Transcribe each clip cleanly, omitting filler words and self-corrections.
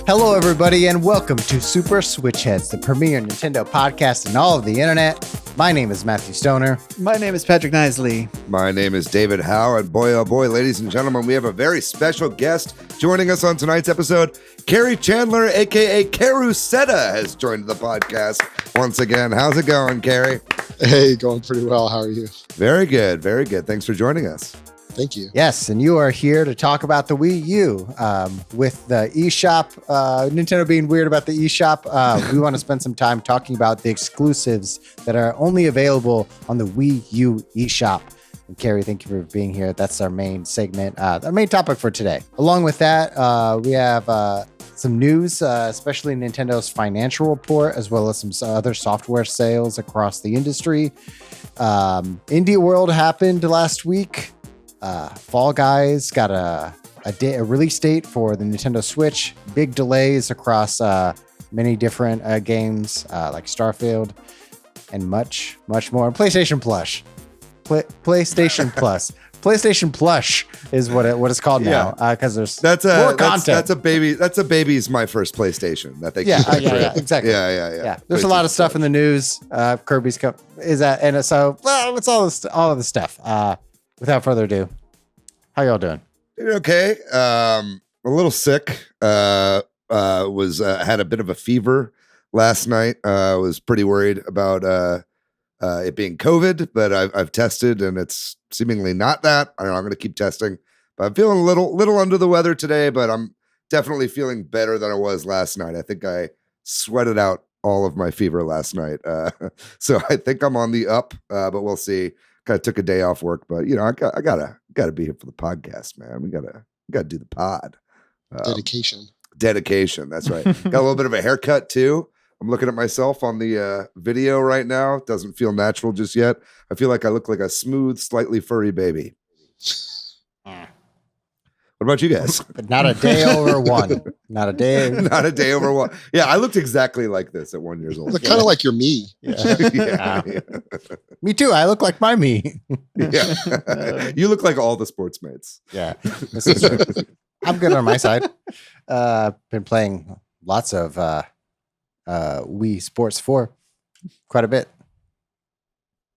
Hello, everybody, and welcome to Super Switch Headz, the premier Nintendo podcast in all of the internet. My name is Matthew Stoner. My name is Patrick Nisley. My name is David Howe, and boy, oh boy, ladies and gentlemen, we have a very special guest joining us on tonight's episode. Kerry Chandler, a.k.a. Kerusetta, has joined the podcast once again. How's it going, Kerry? Hey, going pretty well. How are you? Very good, very good. Thanks for joining us. Thank you. Yes, and you are here to talk about the WiiU with the eShop. Nintendo being weird about the eShop. We want to spend some time talking about the exclusives that are only available on the WiiU eShop. And Kerry, thank you for being here. That's our main segment, our main topic for today. Along with that, we have some news, especially Nintendo's financial report, as well as some other software sales across the industry. Indie World happened last week. Fall Guys got a release date for the Nintendo Switch. Big delays across many different games like Starfield and much more. And PlayStation Plus. PlayStation Plus. PlayStation Plush is what it's called now because there's more content. That's a baby's my first PlayStation that they exactly. Yeah. There's a lot of stuff in the news. Kirby's is that, and so it's all of the stuff. Without further ado, how y'all doing? Okay. A little sick. Had a bit of a fever last night. Was pretty worried about it being COVID, but I've tested and it's seemingly not that. I don't know, I'm going to keep testing, but I'm feeling a little under the weather today, but I'm definitely feeling better than I was last night. I think I sweated out all of my fever last night. So I think I'm on the up, but we'll see. Kind of took a day off work, but I gotta be here for the podcast, man. We gotta do the pod. Dedication. That's right. Got a little bit of a haircut too. I'm looking at myself on the video right now. Doesn't feel natural just yet. I feel like I look like a smooth, slightly furry baby. What about you guys? But not a day over one. Not a day over one. Yeah, I looked exactly like this at 1 year old. Look kind of like your me. Yeah. Me too. I look like my me. Yeah. You look like all the sports mates. Yeah. This is true. I'm good on my side. Been playing lots of Wii Sports 4. Quite a bit.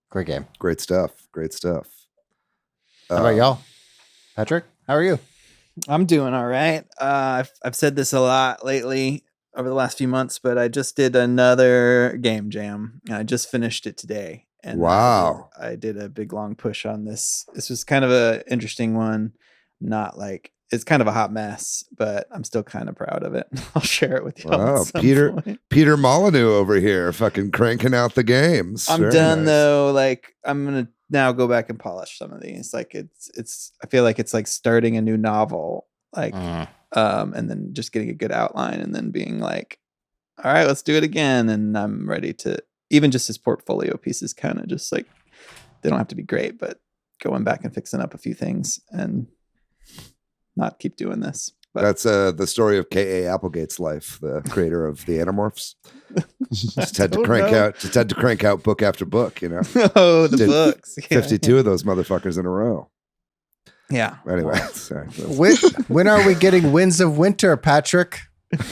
Great game. Great stuff. How about y'all? Patrick, how are you? I'm doing all right. I've said this a lot lately over the last few months, but I just did another game jam. I just finished it today. And wow. I did a big long push on this. This was kind of an interesting one. Not like it's kind of a hot mess, but I'm still kind of proud of it. I'll share it with you. Wow, Peter Molyneux over here, fucking cranking out the games. I'm Very done nice. though. Like I'm gonna now go back and polish some of these. Like it's. I feel like it's like starting a new novel. Like and then just getting a good outline, and then being like, all right, let's do it again. And I'm ready to even just his portfolio pieces, kind of just like they don't have to be great, but going back and fixing up a few things and not keep doing this. But that's the story of K.A. Applegate's life, the creator of the Animorphs. Just had to crank out book after book, Oh, the books. 52 of those motherfuckers in a row. Yeah. Anyway, sorry. When are we getting Winds of Winter, Patrick? Yeah. Is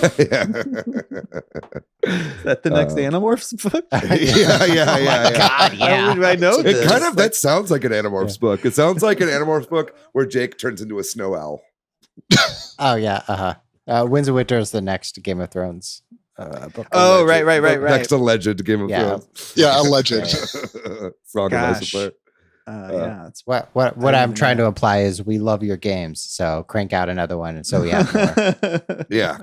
that the next Animorphs book? Yeah. God, yeah. How would I know this? It kind of that sounds like an Animorphs book. It sounds like an Animorphs book where Jake turns into a snow owl. Oh yeah, Winds of Winter is the next Game of Thrones book. Oh, right. Next alleged Game of Thrones. Yeah, alleged. Song Gosh. of It's What I'm trying to imply is we love your games, so crank out another one, and so we have more. Yeah,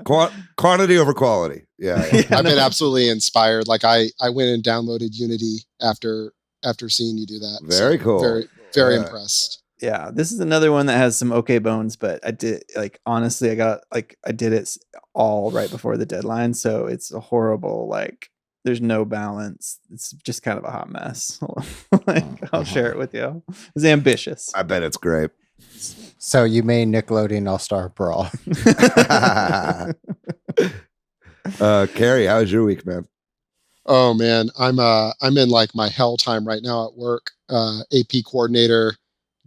quantity over quality. Yeah. I've been absolutely inspired. Like I went and downloaded Unity after seeing you do that. Very cool. Very impressed. Yeah, this is another one that has some okay bones, but I did honestly, I did it all right before the deadline, so it's a horrible there's no balance. It's just kind of a hot mess. I'll share it with you. It's ambitious. I bet it's great. So you made Nickelodeon All-Star Brawl. Kerry, how was your week, man? Oh man, I'm in like my hell time right now at work. AP coordinator,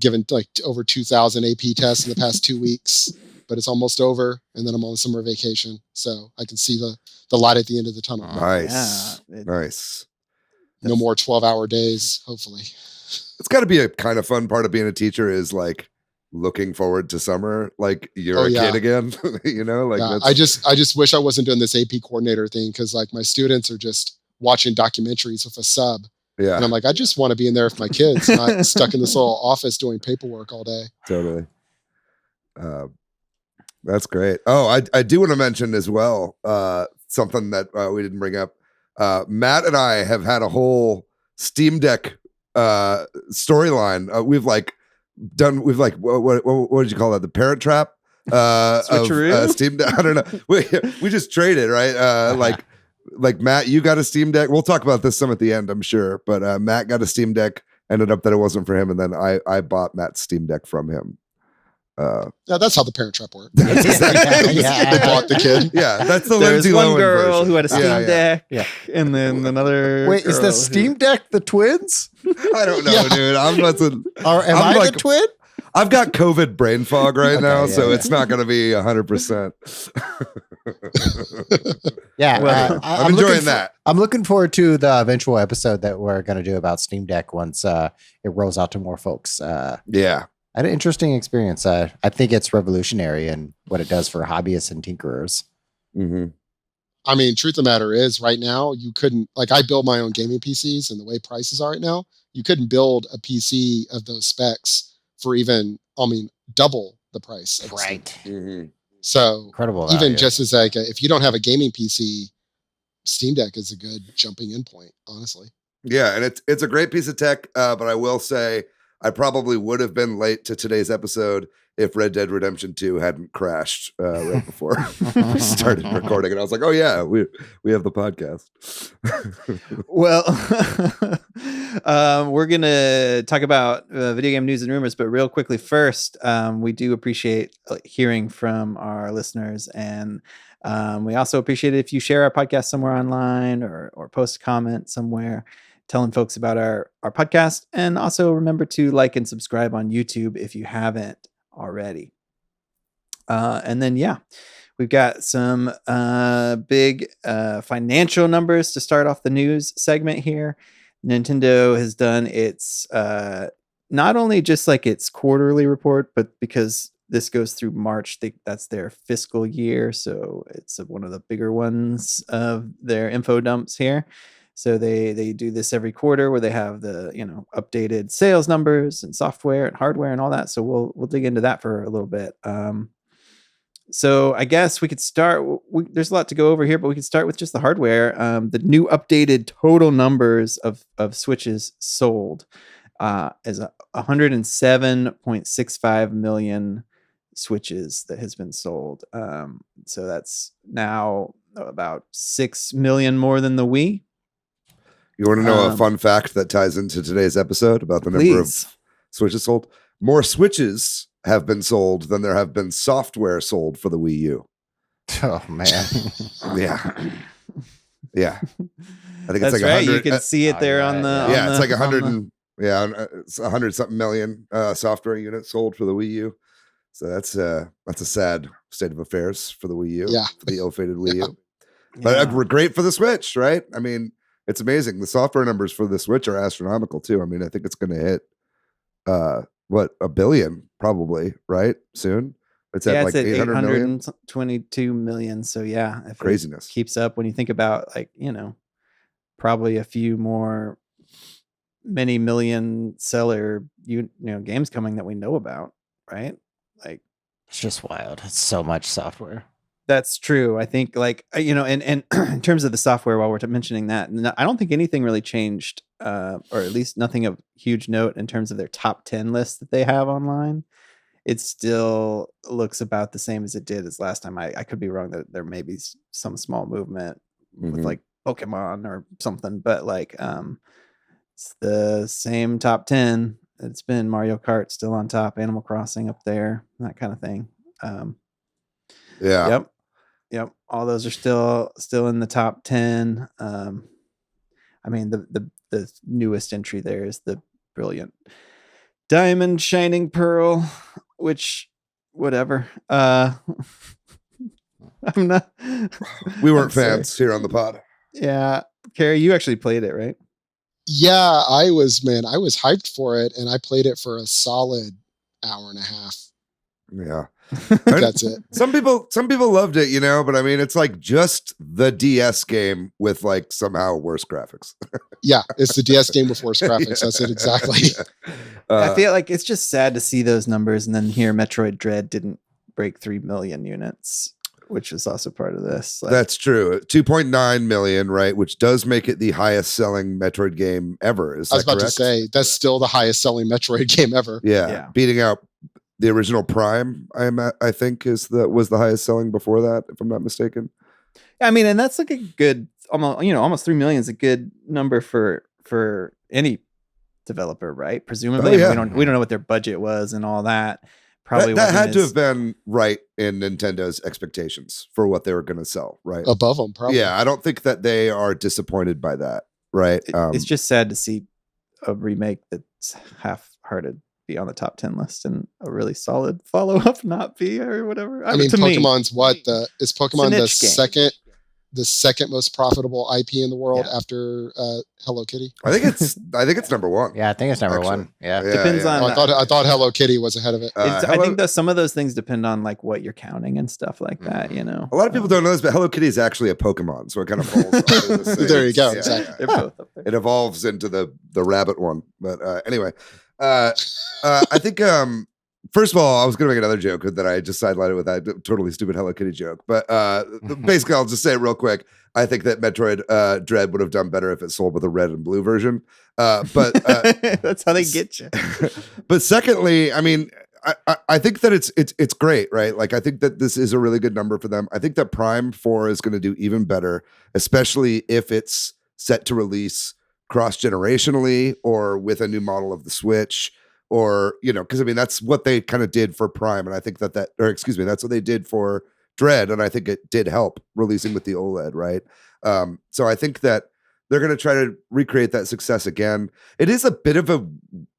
given like over 2,000 AP tests in the past 2 weeks. but it's almost over, and then I'm on summer vacation, so I can see the light at the end of the tunnel. Nice. Yeah, Nice. No more 12-hour days, hopefully. It's got to be a kind of fun part of being a teacher is like looking forward to summer, like you're a kid again. You know, like I just wish I wasn't doing this AP coordinator thing, because like my students are just watching documentaries with a sub. Yeah. And I'm like, I just want to be in there with my kids, not stuck in this little office doing paperwork all day. Totally. That's great. Oh, I do want to mention as well something that we didn't bring up. Matt and I have had a whole Steam Deck storyline. We've like what did you call that? The Parent Trap Switcheroo? of Steam Deck. I don't know. We just traded, right? Like Matt, you got a Steam Deck. We'll talk about this some at the end, I'm sure. But Matt got a Steam Deck. Ended up that it wasn't for him, and then I bought Matt's Steam Deck from him. Yeah, that's how the Parent Trap worked. Yeah. They bought the kid. Yeah, that's the There's Lindsay one Lohan girl version. who had a Steam Deck, Yeah. and then another. Wait, is girl the who- Steam Deck the twins? I don't know, Yeah. dude. I'm Or am I'm I like- the twin? I've got COVID brain fog right Okay, now, yeah, so yeah. it's not going to be 100%. Yeah, Well, I'm enjoying that. I'm looking forward to the eventual episode that we're going to do about Steam Deck once it rolls out to more folks. Yeah. I had an interesting experience. I think it's revolutionary in what it does for hobbyists and tinkerers. Mm-hmm. I mean, truth of the matter is, right now, you couldn't, like, I build my own gaming PCs, and the way prices are right now, you couldn't build a PC of those specs for even, double the price of a Steam Deck. Mm-hmm. So Incredible. even value. just as like, if you don't have a gaming PC, Steam Deck is a good jumping in point, honestly. Yeah, and it's a great piece of tech, but I will say I probably would have been late to today's episode if Red Dead Redemption 2 hadn't crashed right before we started recording. And I was like, oh yeah, we have the podcast. Well, we're going to talk about video game news and rumors, but real quickly first, we do appreciate hearing from our listeners, and we also appreciate it if you share our podcast somewhere online or post a comment somewhere telling folks about our podcast. And also remember to like and subscribe on YouTube if you haven't already. And then, we've got some big financial numbers to start off the news segment here. Nintendo has done its not only just like its quarterly report, but because this goes through March, that's their fiscal year. So it's one of the bigger ones of their info dumps here. So they do this every quarter where they have the updated sales numbers and software and hardware and all that. So we'll dig into that for a little bit. So I guess we could start. There's a lot to go over here, but we could start with just the hardware. The new updated total numbers of Switches sold is 107.65 million Switches that has been sold. So that's now about 6 million more than the Wii. You want to know a fun fact that ties into today's episode about the number of Switches sold? More Switches have been sold than there have been software sold for the Wii U. Oh man. Yeah. I think That's it's like right. 100. You can see it there on the. It's like 100 it's 100 something million software units sold for the Wii U. So that's a sad state of affairs for the Wii U. Yeah. For the ill-fated Wii U. But great for the Switch, right? I mean, it's amazing. The software numbers for the Switch are astronomical too. I mean, I think it's going to hit $1 billion probably, right? Soon. It's at like 800 million. 822 million. So if Craziness. it keeps up, when you think about probably a few more many million seller games coming that we know about, right? Like, It's just wild. It's so much software. that's true. I think and in terms of the software, while we're mentioning that, I don't think anything really changed, or at least nothing of huge note in terms of their top 10 list that they have online. It still looks about the same as it did as last time. I could be wrong, that there may be some small movement with like Pokemon or something, but it's the same top 10. It's been Mario Kart still on top, Animal Crossing up there, that kind of thing. Yep. All those are still in the top 10. I mean, the newest entry there is the brilliant Diamond Shining Pearl, which whatever. I'm not. We weren't I'm sorry. fans here on the pod. Yeah, Kerry, you actually played it, right? Yeah, I was hyped for it, and I played it for a solid hour and a half. Yeah. That's it. Some people loved it, but I mean, it's like just the DS game with like somehow worse graphics. Yeah, it's the DS game with worse graphics. That's it exactly. I feel like it's just sad to see those numbers and then hear Metroid Dread didn't break 3 million units, which is also part of this. Like, that's true. 2.9 million, right? Which does make it the highest selling Metroid game ever. Is that I was about correct? to say that's still the highest selling Metroid game ever. Yeah. Beating out the original Prime, I think was the highest selling before that, if I'm not mistaken. I mean, and that's like a good almost 3 million is a good number for any developer, right? Presumably, we don't know what their budget was and all that. Probably that had to have been right in Nintendo's expectations for what they were going to sell, right? Above them, probably. Yeah, I don't think that they are disappointed by that, right? It's just sad to see a remake that's half-hearted be on the top 10 list and a really solid follow-up not be, or whatever. I mean, Pokemon's is Pokemon the second most profitable IP in the world after Hello Kitty? I think it's number one. Yeah, I think it's number one. Yeah. Depends on. I thought Hello Kitty was ahead of it. I think some of those things depend on like what you're counting and stuff like that. A lot of people don't know this, but Hello Kitty is actually a Pokemon, so it kind of falls. There you go. Exactly. They're both up there. It evolves into the rabbit one, but anyway, I think. First of all, I was going to make another joke that I just sidelined it with that totally stupid Hello Kitty joke. But basically, I'll just say it real quick. I think that Metroid Dread would have done better if it sold with a red and blue version. But that's how they get you. But secondly, I mean, I think that it's great, right? Like, I think that this is a really good number for them. I think that Prime 4 is going to do even better, especially if it's set to release cross-generationally or with a new model of the Switch. Or, because I mean, that's what they kind of did for Prime. And I think that's what they did for Dread. And I think it did help releasing with the OLED, right? So I think that they're going to try to recreate that success again. It is a bit of a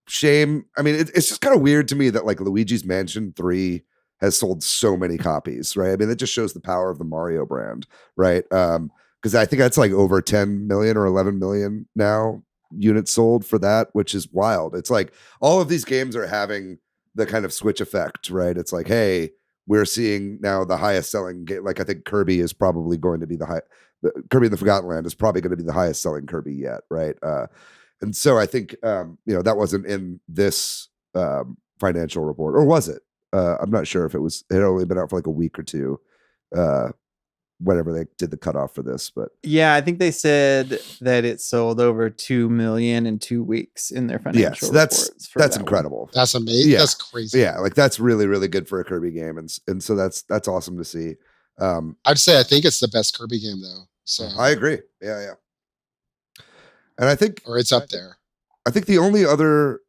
shame. I mean, it's just kind of weird to me that like Luigi's Mansion 3 has sold so many copies, right? I mean, it just shows the power of the Mario brand, right? Because I think that's like over 10 million or 11 million now. Units sold for that, which is wild. It's like all of these games are having the kind of Switch effect, right? It's like, hey, we're seeing now the highest selling game. Like I think Kirby is probably going to be Kirby in the Forgotten Land is probably going to be the highest selling Kirby yet, right? And so I think that wasn't in this financial report, or was it? I'm not sure if it had only been out for like a week or two. Whenever they did the cutoff for this, but yeah, I think they said that it sold over 2 million in 2 weeks in their financial reports. That's incredible. That's amazing. Yeah. That's crazy. Yeah, like that's really, really good for a Kirby game, and so that's awesome to see. I'd say I think it's the best Kirby game though. So I agree. Yeah. And I think, or it's up there. I think the only other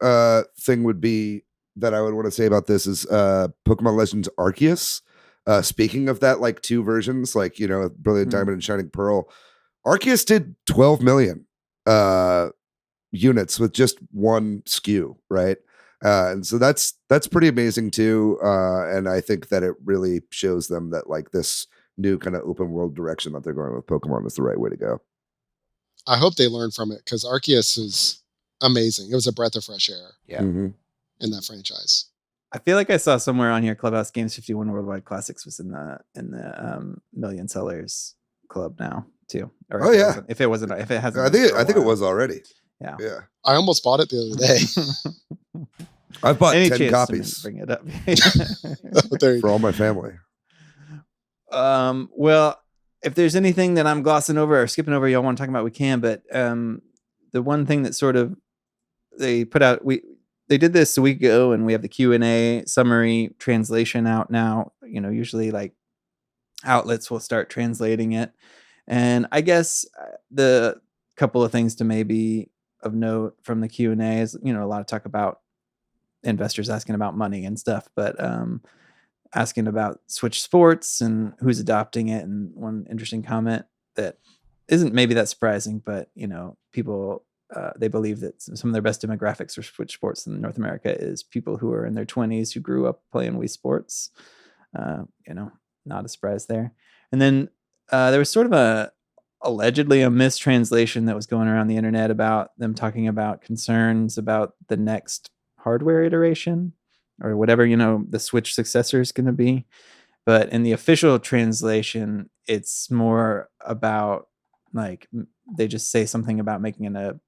thing would be that I would want to say about this is Pokemon Legends Arceus. Speaking of that, like two versions, like, Brilliant Diamond and Shining Pearl, Arceus did 12 million units with just one SKU, right? And so that's pretty amazing too. And I think that it really shows them that like this new kind of open world direction that they're going with Pokemon is the right way to go. I hope they learn from it because Arceus is amazing. It was a breath of fresh air. Yeah. Mm-hmm. In that franchise. I feel like I saw somewhere on here Clubhouse Games 51 Worldwide Classics was in the million sellers club now too. Or if it hasn't, I think it was already. Yeah. I almost bought it the other day. I've bought 10 copies. Bring it up for all my family. Well, if there's anything that I'm glossing over or skipping over, y'all want to talk about, we can. But the one thing that sort of they put out, they did this a week ago, and we have the Q&A summary translation out now. Usually like outlets will start translating it. And I guess the couple of things to maybe of note from the Q&A is, a lot of talk about investors asking about money and stuff, but asking about Switch Sports and who's adopting it. And one interesting comment that isn't maybe that surprising, but, people they believe that some of their best demographics for Switch Sports in North America is people who are in their 20s who grew up playing Wii Sports. Not a surprise there. And then there was sort of allegedly a mistranslation that was going around the internet about them talking about concerns about the next hardware iteration or whatever, the Switch successor is going to be. But in the official translation, it's more about like they just say something about making a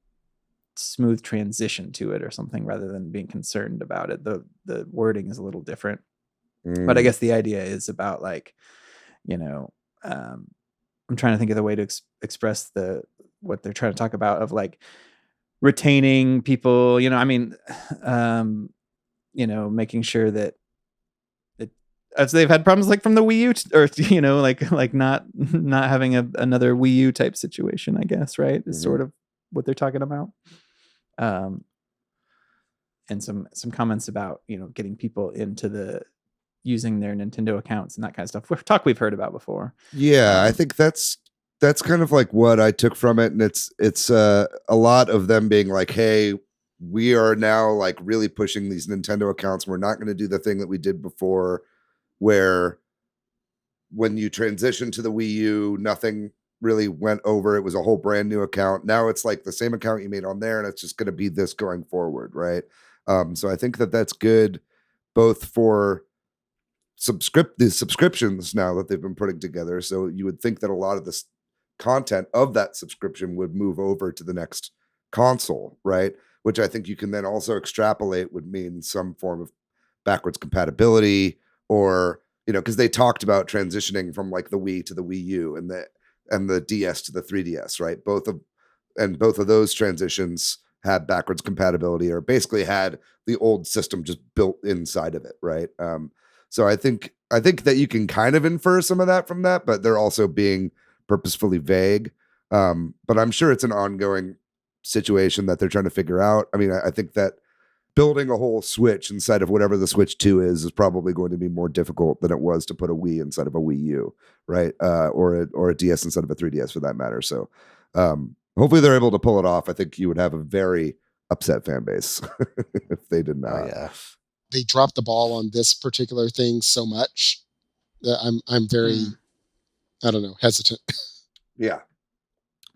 smooth transition to it or something rather than being concerned about it. The wording is a little different. But I guess the idea is about like, I'm trying to think of the way to express what they're trying to talk about of like retaining people, making sure that as they've had problems like from the Wii U like not having another Wii U type situation, I guess, right? Is sort of what they're talking about. And some comments about, getting people into using their Nintendo accounts and that kind of stuff. Talk we've heard about before. Yeah, I think that's kind of like what I took from it. And it's a lot of them being like, hey, we are now like really pushing these Nintendo accounts. We're not going to do the thing that we did before where when you transition to the Wii U, nothing really went over. It was a whole brand new account. Now it's like the same account you made on there, and it's just going to be this going forward, right? So I think that's good both for the subscriptions now that they've been putting together. So you would think that a lot of this content of that subscription would move over to the next console, right? Which I think you can then also extrapolate would mean some form of backwards compatibility, or because they talked about transitioning from like the Wii to the Wii U and the DS to the 3DS, right? Both of those transitions had backwards compatibility, or basically had the old system just built inside of it, right? So I think that you can kind of infer some of that from that, but they're also being purposefully vague. But I'm sure it's an ongoing situation that they're trying to figure out. I mean, I think that building a whole Switch inside of whatever the Switch 2 is probably going to be more difficult than it was to put a Wii inside of a Wii U, right? Or a DS inside of a 3DS for that matter. So hopefully they're able to pull it off. I think you would have a very upset fan base if they did not. Oh, yeah. They dropped the ball on this particular thing so much that I'm very, I don't know, hesitant. Yeah.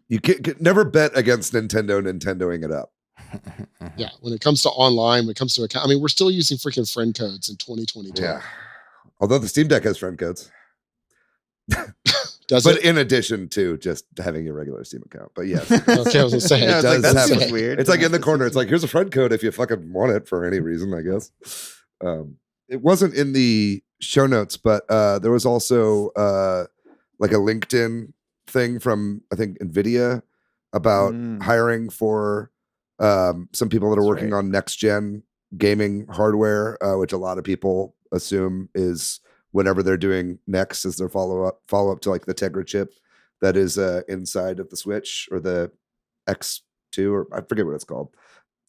You can never bet against Nintendoing it up. Yeah, when it comes to online, when it comes to account, I mean, we're still using freaking friend codes in 2022. Yeah. Although the Steam Deck has friend codes. Does but it? in addition to just having your regular Steam account. But yes. Okay, I was gonna say Yeah, it does that have seems a- weird. It's like in the corner. It's like, here's a friend code if you fucking want it for any reason, I guess. It wasn't in the show notes, but there was also like a LinkedIn thing from, I think, NVIDIA about hiring for some people that are working on next gen gaming hardware, which a lot of people assume is whatever they're doing next as their follow up to like the Tegra chip that is inside of the Switch or the X2, or I forget what it's called.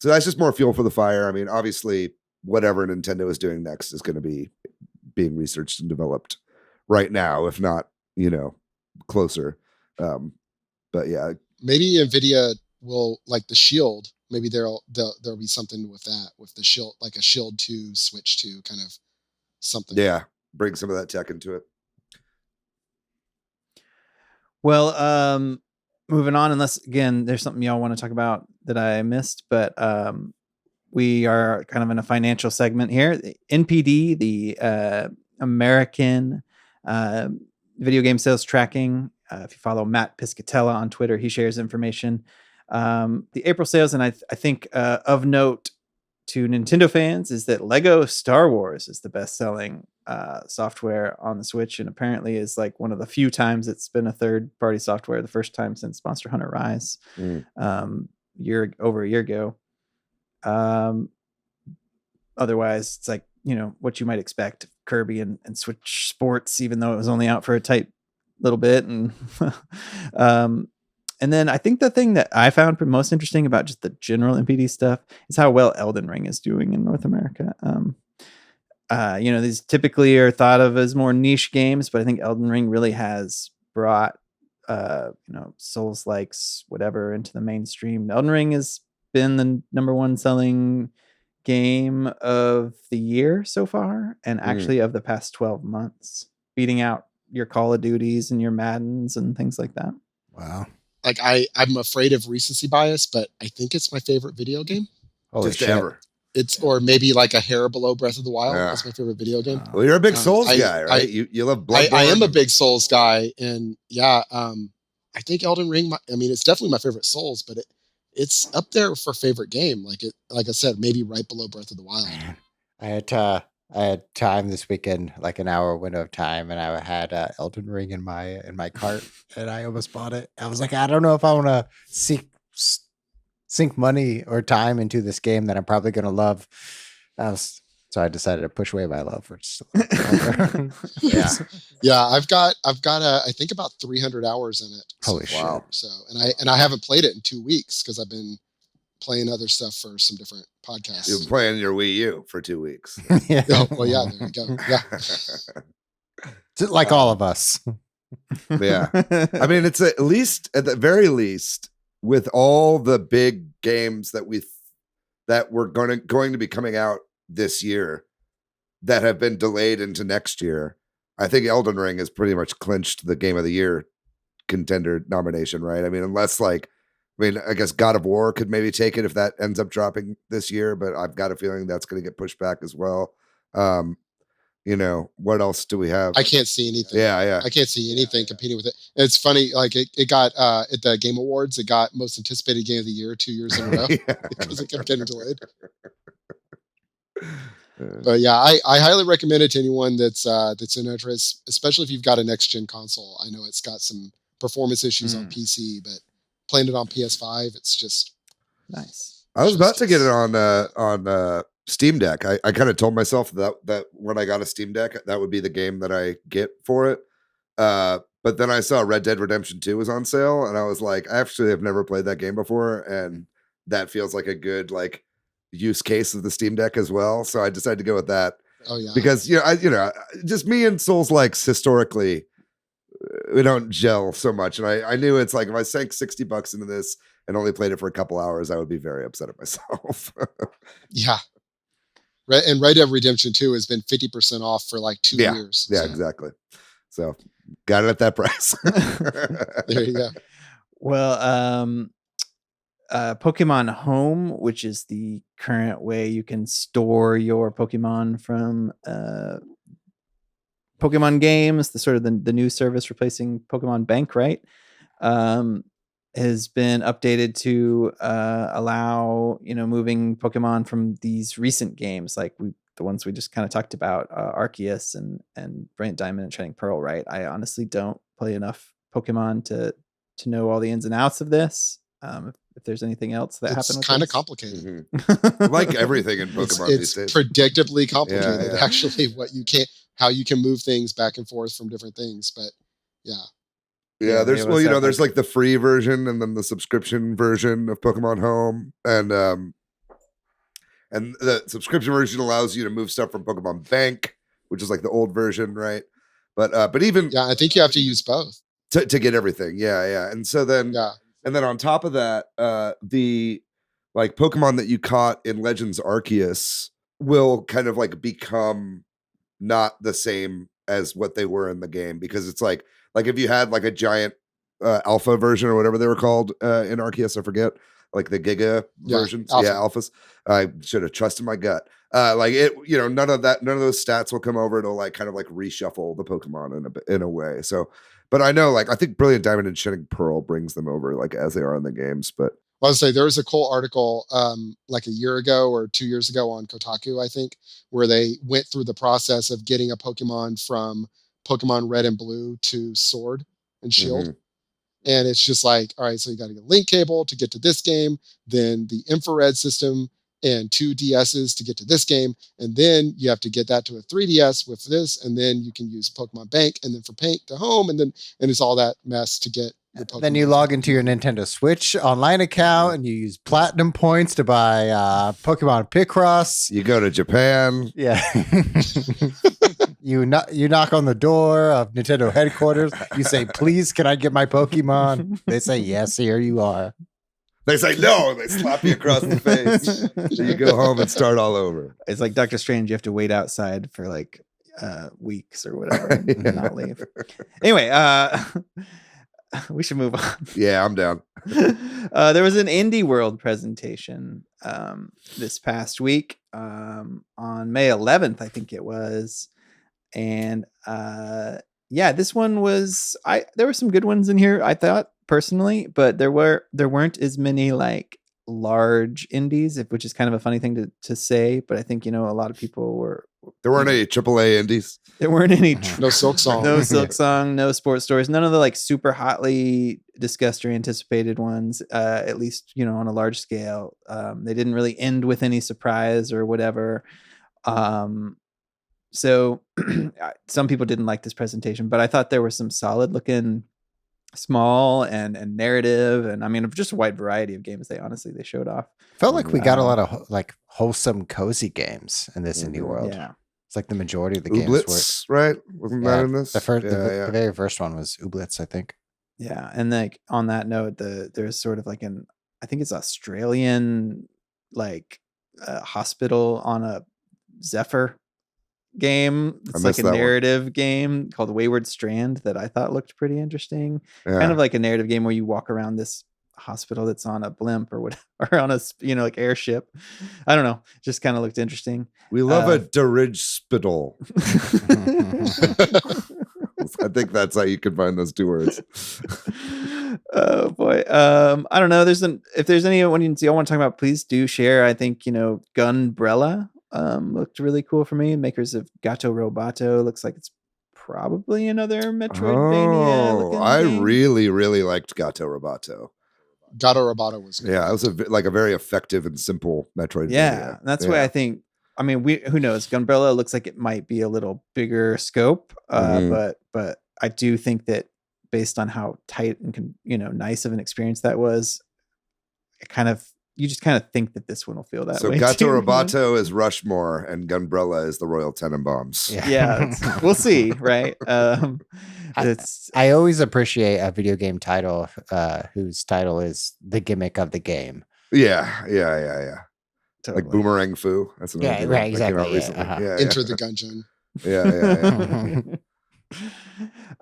So that's just more fuel for the fire. I mean, obviously, whatever Nintendo is doing next is going to be being researched and developed right now, if not, closer. But yeah, maybe NVIDIA will, like the Shield. Maybe there'll be something with that, with the Shield, like a Shield 2, Switch 2 kind of something. Yeah, bring some of that tech into it. Well, moving on, unless again there's something y'all want to talk about that I missed, but we are kind of in a financial segment here. The NPD, the American video game sales tracking. If you follow Matt Piscatella on Twitter, he shares information. The April sales, and I think of note to Nintendo fans is that Lego Star Wars is the best-selling software on the Switch, and apparently is like one of the few times it's been a third-party software. The first time since Monster Hunter Rise, over a year ago. Otherwise, it's like what you might expect: Kirby and Switch Sports, even though it was only out for a tight little bit, and and then I think the thing that I found most interesting about just the general NPD stuff is how well Elden Ring is doing in North America. These typically are thought of as more niche games, but I think Elden Ring really has brought Souls likes whatever into the mainstream. Elden Ring has been the number one selling game of the year so far, and actually of the past 12 months, beating out your Call of Duties and your Maddens and things like that. Wow. Like I'm afraid of recency bias, but I think it's my favorite video game. Holy Just shit. ever. It's, or maybe like a hair below Breath of the Wild. Yeah. That's my favorite video game. Well, you're a big Souls I- guy, right? You love Bloodborne. I am a big Souls guy, and yeah, I think Elden Ring. It's definitely my favorite Souls, but it's up there for favorite game. Like I said, maybe right below Breath of the Wild. I had time this weekend, like an hour window of time, and I had Elden Ring in my cart, and I almost bought it. I was like, I don't know if I want to sink money or time into this game that I'm probably going to love. So I decided to push away my love for just a little longer. Yeah, I've got I think about 300 hours in it. Holy shit. Wow. So and I haven't played it in 2 weeks because I've been playing other stuff for some different podcasts. You've been playing your Wii U for 2 weeks. Yeah. Oh, well, yeah, there you go. Yeah. Just like all of us. Yeah. I mean, it's at the very least, with all the big games that were going to be coming out this year that have been delayed into next year, I think Elden Ring has pretty much clinched the Game of the Year contender nomination, right? I mean, I guess God of War could maybe take it if that ends up dropping this year, but I've got a feeling that's going to get pushed back as well. What else do we have? I can't see anything. Yeah. I can't see anything competing with it. It's funny, like it got at the Game Awards, it got most anticipated game of the year 2 years in a row because it kept getting delayed. But yeah, I highly recommend it to anyone that's in interest, especially if you've got a next gen console. I know it's got some performance issues on PC, but playing it on PS5, it's just Nice. I was about to get it on Steam Deck. I kind of told myself that when I got a Steam Deck, that would be the game that I get for it. But then I saw Red Dead Redemption 2 was on sale, and I was like, I actually have never played that game before, and that feels like a good use case of the Steam Deck as well. So I decided to go with that. oh yeah. Because just me and Souls likes historically, we don't gel so much, and I knew it's like if I sank $60 into this and only played it for a couple hours, I would be very upset at myself. Yeah. And Red Dead Redemption 2 has been 50% off for like 2 years. Yeah, so exactly. So got it at that price. there you go. Well, Pokemon Home, which is the current way you can store your Pokemon from Pokemon games, the sort of the new service replacing Pokemon Bank, right? Has been updated to allow moving Pokemon from these recent games, like the ones we just kind of talked about, Arceus and Brilliant Diamond and Shining Pearl. Right? I honestly don't play enough Pokemon to know all the ins and outs of this. If there's anything else that happened, It's kind of complicated. Like everything in Pokemon It's these days. predictably complicated, Yeah. actually, how you can move things back and forth from different things. But yeah. Yeah, there's what's that there's like the free version and then the subscription version of Pokemon Home, and the subscription version allows you to move stuff from Pokemon Bank, which is like the old version, right? But even Yeah, I think you have to use both. to get everything, yeah, and so then Yeah. and then on top of that, the like Pokemon that you caught in Legends Arceus will kind of like become not the same as what they were in the game, because it's like if you had like a giant alpha version or whatever they were called in Arceus, I forget, like the Giga versions, alpha. alphas. I should have trusted my gut. Like it, none of those stats will come over. It'll like kind of like reshuffle the Pokemon in a way. So, but I know, I think Brilliant Diamond and Shining Pearl brings them over like as they are in the games. But Well, I was say there was a cool article like a year ago or 2 years ago on Kotaku, I think, where they went through the process of getting a Pokemon from Pokemon Red and Blue to Sword and Shield. Mhm. And it's just like, all right, so you got to get a link cable to get to this game, then the infrared system and 2 DSs to get to this game. And then you have to get that to a 3DS with this. And then you can use Pokemon Bank, and then for Paint to Home. And it's all that mess to get your Pokemon. Then you log into your Nintendo Switch online account and you use platinum points to buy Pokemon Picross. you go to Japan. Yeah. You knock on the door of Nintendo headquarters. You say, "Please, can I get my Pokemon?" They say, "Yes, here you are." They say no, and they slap you across the face. So you go home and start all over. It's like Doctor Strange. You have to wait outside for like weeks or whatever and not leave. Anyway, we should move on. Yeah, I'm down. There was an Indie World presentation this past week on May 11th, I think it was. And this one was there were some good ones in here, I thought personally, but there weren't as many like large indies, which is kind of a funny thing to say, but I think a lot of people were. There weren't any AAA indies. There weren't any. No Silk Song. No Silk Song. No Sports Stories. None of the like super hotly discussed or anticipated ones. At least on a large scale. They didn't really end with any surprise or whatever. So some people didn't like this presentation, but I thought there were some solid looking small and narrative, and I mean just a wide variety of games they showed off. Felt like we got a lot of like wholesome, cozy games in this indie world. Yeah, it's like the majority of the Ooblets, games were right? Wasn't that in this? The very first one was Ooblets, I think. Yeah, and like on that note, there's sort of like I think it's Australian like hospital on a Zephyr game. It's like a narrative game called Wayward Strand that I thought looked pretty interesting. Yeah. Kind of like a narrative game where you walk around this hospital that's on a blimp or whatever, or on a like airship. I don't know. Just kind of looked interesting. We love a dirigispital. I think that's how you combine those two words. Oh boy. I don't know. If there's anyone you want to talk about, please do share. I think Gunbrella looked really cool for me. Makers of Gato Roboto. Looks like it's probably another Metroidvania. I really liked Gato Roboto. Gato Roboto was good. Yeah, it was a very effective and simple Metroidvania. Yeah, that's why I think. I mean, who knows? Gunbrella looks like it might be a little bigger scope, but I do think that based on how tight and nice of an experience that was, you just kind of think that this one will feel that way. So Gato Roboto is Rushmore and Gunbrella is the Royal Tenenbaums. Yeah, we'll see, right? I always appreciate a video game title whose title is the gimmick of the game. Yeah. Totally. Like Boomerang Foo. That's another game right, exactly. Enter the Gungeon. Yeah.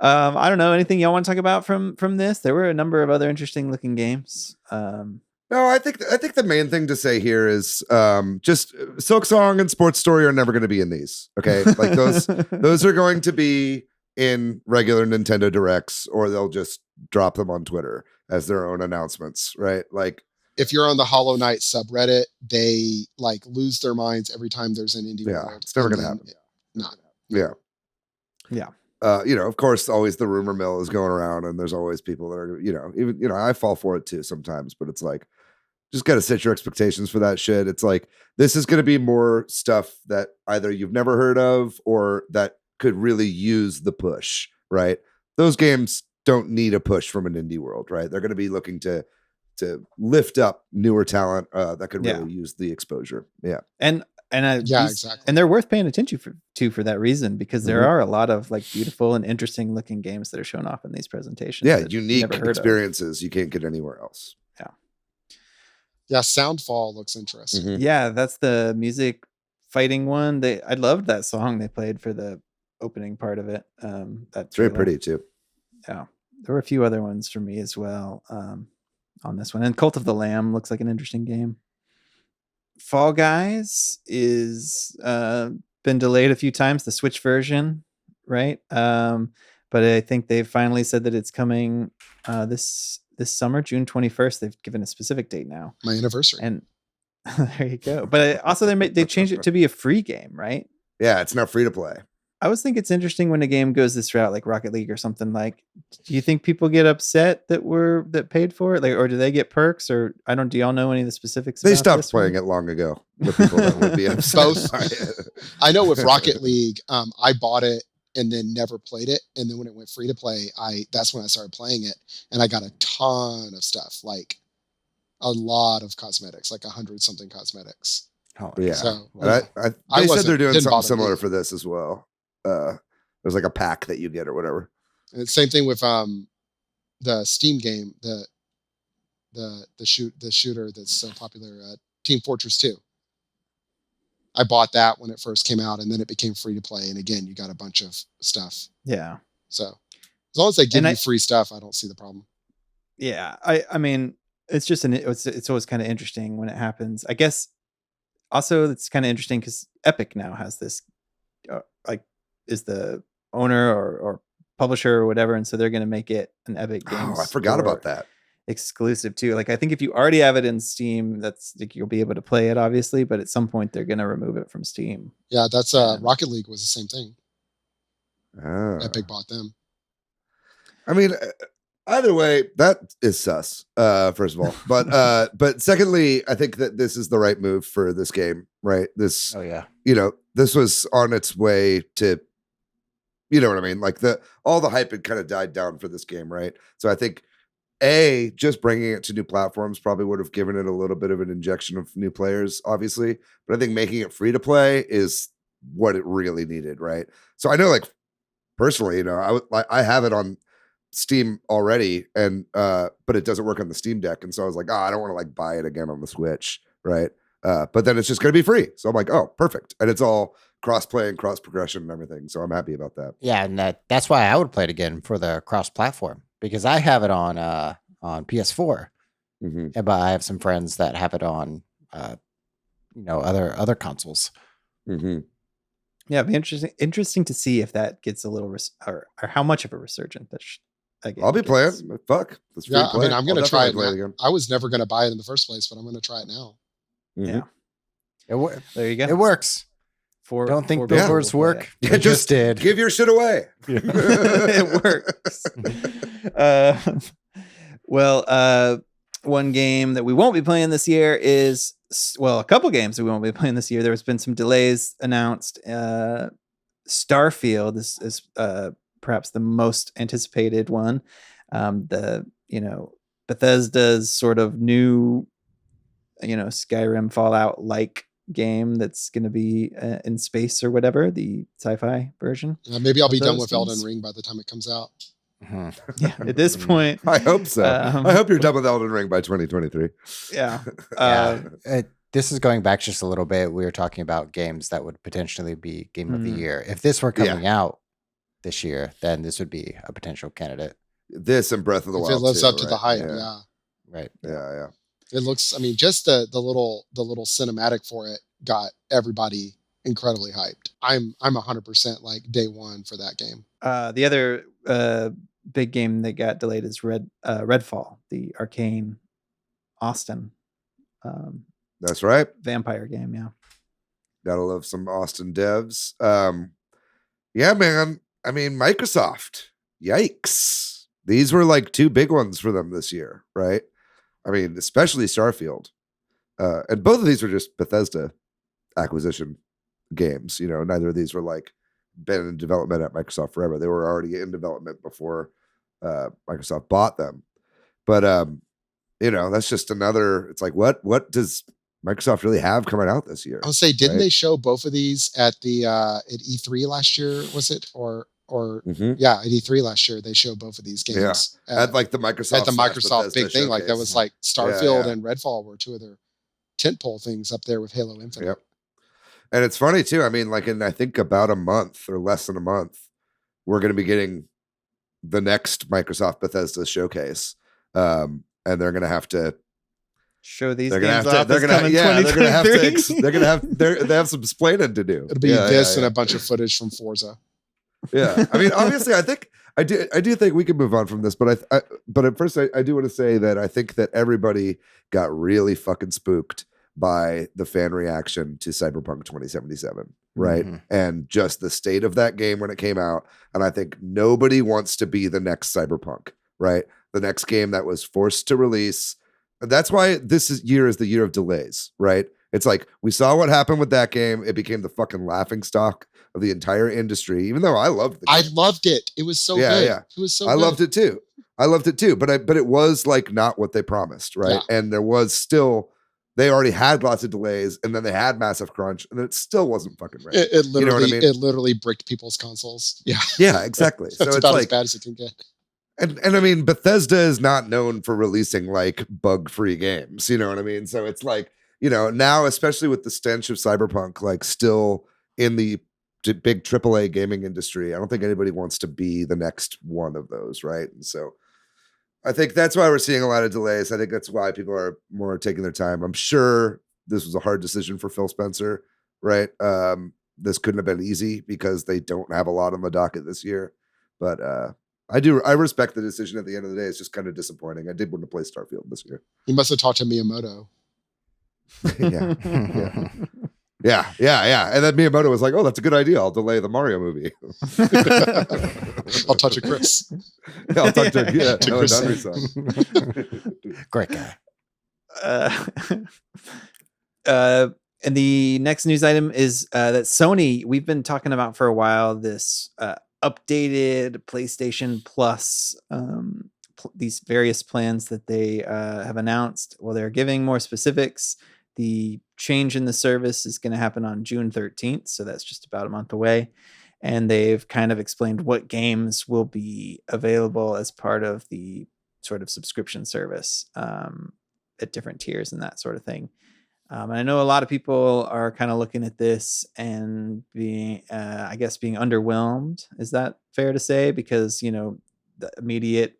I don't know, anything y'all want to talk about from this? There were a number of other interesting looking games. No, I think the main thing to say here is just Silk Song and Sports Story are never going to be in these. Okay, like those are going to be in regular Nintendo Directs, or they'll just drop them on Twitter as their own announcements, right? Like if you're on the Hollow Knight subreddit, they like lose their minds every time there's an indie world. It's never going to happen. Yeah. Of course, always the rumor mill is going around, and there's always people that are, even I fall for it too sometimes, but it's like, just got to set your expectations for that shit. It's like, this is going to be more stuff that either you've never heard of or that could really use the push, right? Those games don't need a push from an indie world, right? They're going to be looking to lift up newer talent that could really use the exposure. Yeah. Exactly. And they're worth paying attention for that reason, because there are a lot of like beautiful and interesting looking games that are shown off in these presentations. Yeah, unique experiences you can't get anywhere else. Yeah, Soundfall looks interesting. Mm-hmm. Yeah, that's the music fighting one. I loved that song they played for the opening part of it. That's very pretty too. Yeah, there were a few other ones for me as well on this one. And Cult of the Lamb looks like an interesting game. Fall Guys is been delayed a few times, the Switch version, right? But I think they've finally said that it's coming this summer, June 21st. They've given a specific date now. My anniversary. And there you go. But also they changed it to be a free game, right? Yeah, it's now free to play. I always think it's interesting when a game goes this route, like Rocket League or something. Like, do you think people get upset that paid for it, like, or do they get perks? Or do y'all know any of the specifics? They stopped playing it long ago. The people that would be upset. Both. I know with Rocket League, I bought it and then never played it, and then when it went free to play, that's when I started playing it, and I got a ton of stuff, like a lot of cosmetics, like 100-something cosmetics. Oh yeah. So they said they're doing something similar for this as well. there's like a pack that you get or whatever. And same thing with the Steam game, the shooter that's so popular, Team Fortress 2. I bought that when it first came out, and then it became free to play. And again, you got a bunch of stuff. Yeah. So as long as they give you free stuff, I don't see the problem. Yeah. I mean, it's just it's always kind of interesting when it happens. I guess also it's kind of interesting because Epic now has this, is the owner or publisher or whatever, and so they're going to make it an Epic Games. Oh, I forgot about that. Exclusive too. Like I think if you already have it in Steam, that's like you'll be able to play it, obviously, but at some point they're going to remove it from Steam. Yeah, that's Rocket League was the same thing. Epic bought them. I mean, either way, that is sus. First of all, but secondly, I think that this is the right move for this game, right? This, this was on its way to, you know what I mean? Like all the hype had kind of died down for this game, right? So I think just bringing it to new platforms probably would have given it a little bit of an injection of new players, obviously. But I think making it free to play is what it really needed, right? So I know, like personally, I have it on Steam already, and but it doesn't work on the Steam Deck, and so I was like, I don't want to like buy it again on the Switch, right? But then it's just going to be free, so I'm like, oh, perfect, and it's all cross play and cross progression and everything, so I'm happy about that. Yeah, and that's why I would play it again for the cross platform, because I have it on PS4, but I have some friends that have it on other consoles. Yeah, it'd be interesting to see if that gets a little or how much of a resurgence I'll be playing. Fuck. Yeah, I mean, I'm going to try it again. I was never going to buy it in the first place, but I'm going to try it now. Yeah. There you go. It works. Don't think billboards work. Yeah, it just did. Give your shit away. It works. One game that we won't be playing this year is, a couple games that we won't be playing this year. There's been some delays announced. Starfield is perhaps the most anticipated one. Bethesda's sort of new, Skyrim Fallout like game that's going to be in space or whatever, the sci-fi version. Maybe I'll be done with Elden Ring by the time it comes out. Yeah, at this point, I hope so. I hope you're done with Elden Ring by 2023. Yeah. This is going back just a little bit. We were talking about games that would potentially be game of the year. If this were coming out this year, then this would be a potential candidate. This and Breath of the Wild. If it lives up to the hype, yeah. Right. Yeah. It looks, I mean, just the little cinematic for it got everybody incredibly hyped. I'm 100% like day one for that game. The other big game that got delayed is Redfall, the Arcane Austin. That's right. Vampire game, yeah. Gotta love some Austin devs. Yeah, man. I mean, Microsoft. Yikes. These were like two big ones for them this year, right? I mean, especially Starfield. And both of these were just Bethesda acquisition games. Neither of these were like been in development at Microsoft forever. They were already in development before Microsoft bought them. But that's just another. It's like, what does Microsoft really have coming out this year? I'll say, didn't they show both of these at the at E3 last year? Was it at E3 last year they showed both of these games at like the Microsoft big thing. Like that was like Starfield and Redfall were two of their tentpole things up there with Halo Infinite. Yep. And it's funny too. I mean, like in I think about a month or less than a month, we're going to be getting the next Microsoft Bethesda showcase, and they're going to have to show these they're games gonna off. They're gonna they have some explaining to do. It'll be and a bunch of footage from Forza. Yeah, I mean, obviously, I do think we can move on from this, but but at first, I do want to say that I think that everybody got really fucking spooked by the fan reaction to Cyberpunk 2077, right? And just the state of that game when it came out, and I think nobody wants to be the next Cyberpunk, right? The next game that was forced to release. And that's why year is the year of delays, right? It's like we saw what happened with that game. It became the fucking laughing stock of the entire industry, even though I loved it. I loved it. It was so good. Yeah. It was so good. I loved it too. But it was like not what they promised, right? Yeah. And there was still they already had lots of delays, and then they had massive crunch, and it still wasn't fucking ready. It literally, you know what I mean? It literally bricked people's consoles. Yeah, yeah, exactly. That's so it's about like, as bad as it can get. and I mean, Bethesda is not known for releasing like bug-free games. You know what I mean? So it's like, now, especially with the stench of Cyberpunk, like still in the big AAA gaming industry, I don't think anybody wants to be the next one of those, right? And so I think that's why we're seeing a lot of delays. I think that's why people are more taking their time. I'm sure this was a hard decision for Phil Spencer, right? This couldn't have been easy because they don't have a lot on the docket this year. But I respect the decision at the end of the day. It's just kind of disappointing. I did want to play Starfield this year. You must have talked to Miyamoto. Yeah. And then Miyamoto was like, "Oh, that's a good idea. I'll delay the Mario movie. I'll talk to Chris. I'll talk to Chris. Great guy." And the next news item is that Sony, we've been talking about for a while, this updated PlayStation Plus, these various plans that they have announced. Well, they're giving more specifics. The change in the service is going to happen on June 13th. So that's just about a month away. And they've kind of explained what games will be available as part of the sort of subscription service at different tiers and that sort of thing. And I know a lot of people are kind of looking at this and being underwhelmed. Is that fair to say? Because, the immediate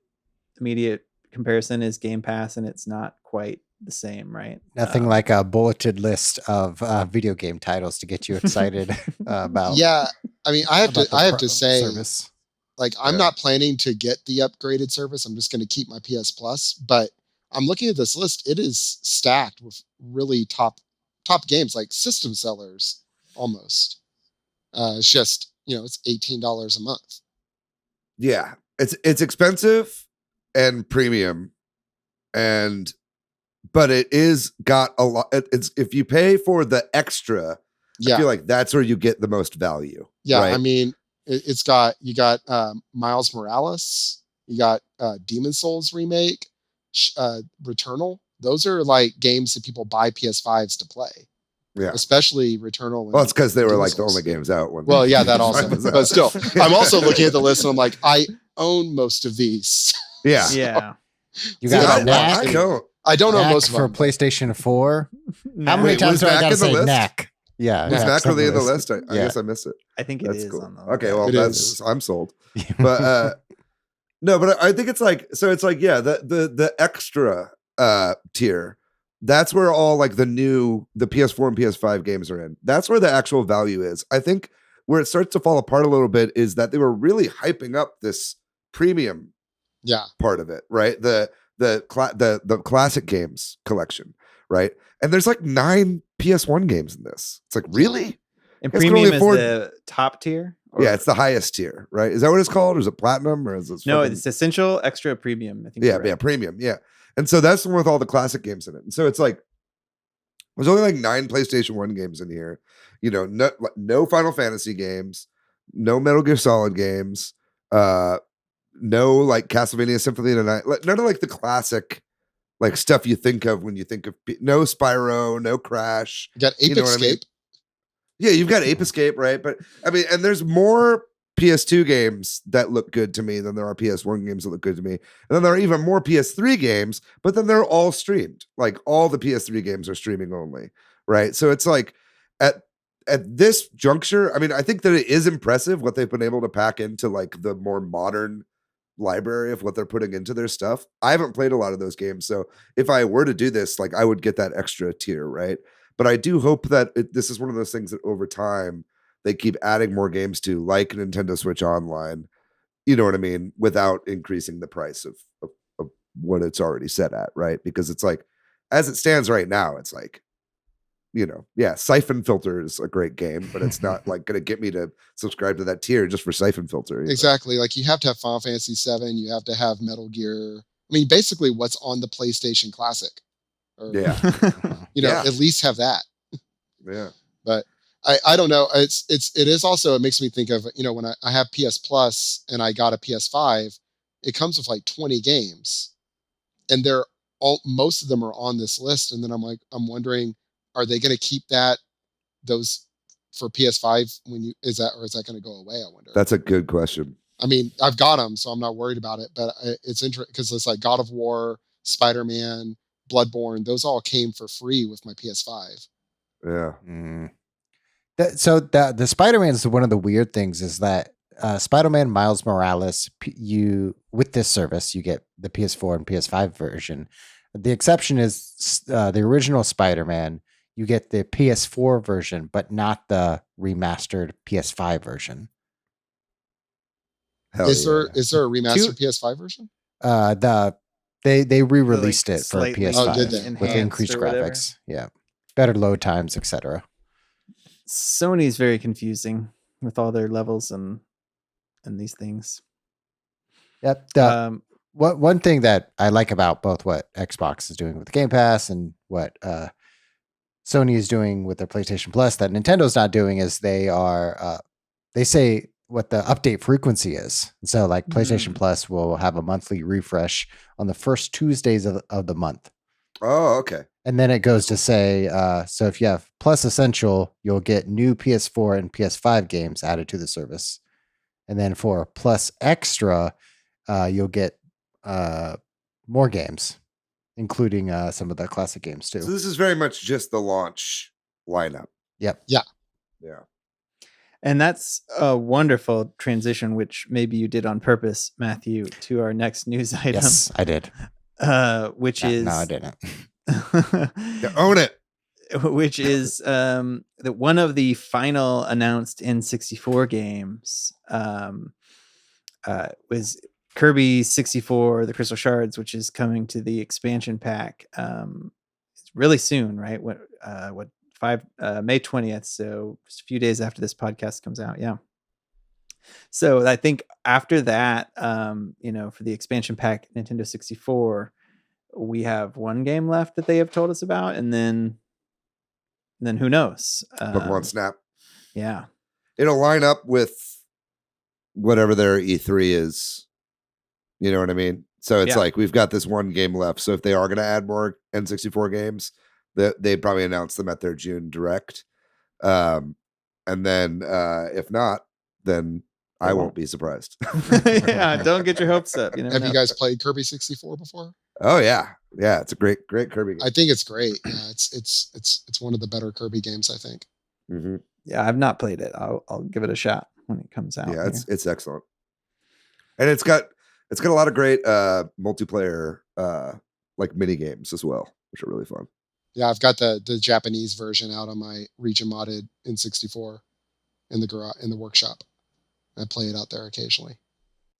comparison is Game Pass, and it's not quite the same, right? Nothing like a bulleted list of video game titles to get you excited about. Yeah, I mean, I have to say, service. like, I'm not planning to get the upgraded service. I'm just going to keep my PS Plus, but I'm looking at this list. It is stacked with really top games, like system sellers almost. It's just, it's $18 a month. Yeah, it's expensive and premium, but it is got a lot. It's if you pay for the extra, I feel like that's where you get the most value. Yeah, right? I mean, you got Miles Morales, you got Demon Souls remake, Returnal. Those are like games that people buy PS5s to play. Yeah, especially Returnal. Well, it's because they were like the only games out. Well, yeah, that also. But still, I'm also looking at the list and I'm like, I own most of these. Yeah. You got Knack? I don't know Knack most of for them. PlayStation 4. How many Wait, times was do I Knack gotta in the say list? Knack? Yeah, Was Knack really in the list? I Yeah. guess I missed it. I think it That's is cool. on the Okay, well, It is. I'm sold. But no, but I think it's like, so it's like, yeah, the extra tier, that's where all like the PS4 and PS5 games are in. That's where the actual value is. I think where it starts to fall apart a little bit is that they were really hyping up this premium part of it, right? The classic games collection, right? And there's like 9 PS1 games in this. It's like, really? And premium is the top tier? Yeah, it's the highest tier, right? Is that what it's called? Or is it platinum? Or is it No, it's essential, extra, premium. I think. Yeah, premium. Yeah. And so that's the one with all the classic games in it. And so it's like, there's only like 9 PlayStation 1 games in here. No Final Fantasy games, no Metal Gear Solid games, no like Castlevania Symphony of the Night, none of like the classic like stuff you think of when you think of no Spyro, no Crash. You got Ape Escape. I mean? Yeah, you've got Ape Escape, right? But I mean, and there's more PS2 games that look good to me than there are PS1 games that look good to me. And then there are even more PS3 games, but then they're all streamed. Like all the PS3 games are streaming only, right? So it's like at this juncture, I mean, I think that it is impressive what they've been able to pack into like the more modern library of what they're putting into their stuff. I haven't played a lot of those games, so if I were to do this, like I would get that extra tier, right? But I do hope that this is one of those things that over time they keep adding more games to, like Nintendo Switch Online, you know what I mean, without increasing the price of what it's already set at, right? Because it's like, as it stands right now, it's like, Siphon Filter is a great game, but it's not like going to get me to subscribe to that tier just for Siphon Filter. Exactly. Like you have to have Final Fantasy 7, you have to have Metal Gear. I mean, basically what's on the PlayStation Classic. Or, at least have that. Yeah. But I don't know. It is also, it makes me think of, when I have PS Plus and I got a PS5, it comes with like 20 games and they're most of them are on this list, and then I'm wondering, are they going to keep those for PS5 is that going to go away? I wonder. That's a good question. I mean, I've got them, so I'm not worried about it. But it's interesting because it's like God of War, Spider-Man, Bloodborne. Those all came for free with my PS5. Yeah. So the Spider-Man is one of the weird things is that Spider-Man Miles Morales, with this service, you get the PS4 and PS5 version. The exception is the original Spider-Man. You get the PS4 version, but not the remastered PS5 version. Is there a remastered PS5 version? They re-released it for slightly PS5 with increased graphics. Yeah, better load times, etc. Sony's very confusing with all their levels and these things. Yep. One thing that I like about both what Xbox is doing with the Game Pass and what Sony is doing with their PlayStation Plus that Nintendo's not doing is they say what the update frequency is. And so like PlayStation Plus will have a monthly refresh on the first Tuesdays of the month. Oh, okay. And then it goes to say, so if you have Plus Essential, you'll get new PS4 and PS5 games added to the service. And then for Plus Extra, you'll get more games, including some of the classic games too. So this is very much just the launch lineup. Yep. Yeah. And that's a wonderful transition, which maybe you did on purpose, Matthew, to our next news item. Yes, I did. Which is... No, I didn't. Own it. Which is that one of the final announced N64 games was Kirby 64, the Crystal Shards, which is coming to the expansion pack really soon, right? May 20th, so just a few days after this podcast comes out. Yeah. So I think after that, for the expansion pack Nintendo 64, we have one game left that they have told us about, and then who knows? Pokemon Snap. Yeah. It'll line up with whatever their E3 is. You know what I mean? So it's like we've got this one game left. So if they are going to add more N64 games, they probably announce them at their June Direct. And then if not, then I won't be surprised. Yeah, don't get your hopes up. Have you guys played Kirby 64 before? Oh yeah, it's a great Kirby game. I think it's great. Yeah, it's one of the better Kirby games, I think. Mm-hmm. Yeah, I've not played it. I'll give it a shot when it comes out. Yeah, it's excellent, and it's got a lot of great multiplayer like mini games as well, which are really fun. Yeah, I've got the Japanese version out on my region modded N64 in the workshop. I play it out there occasionally.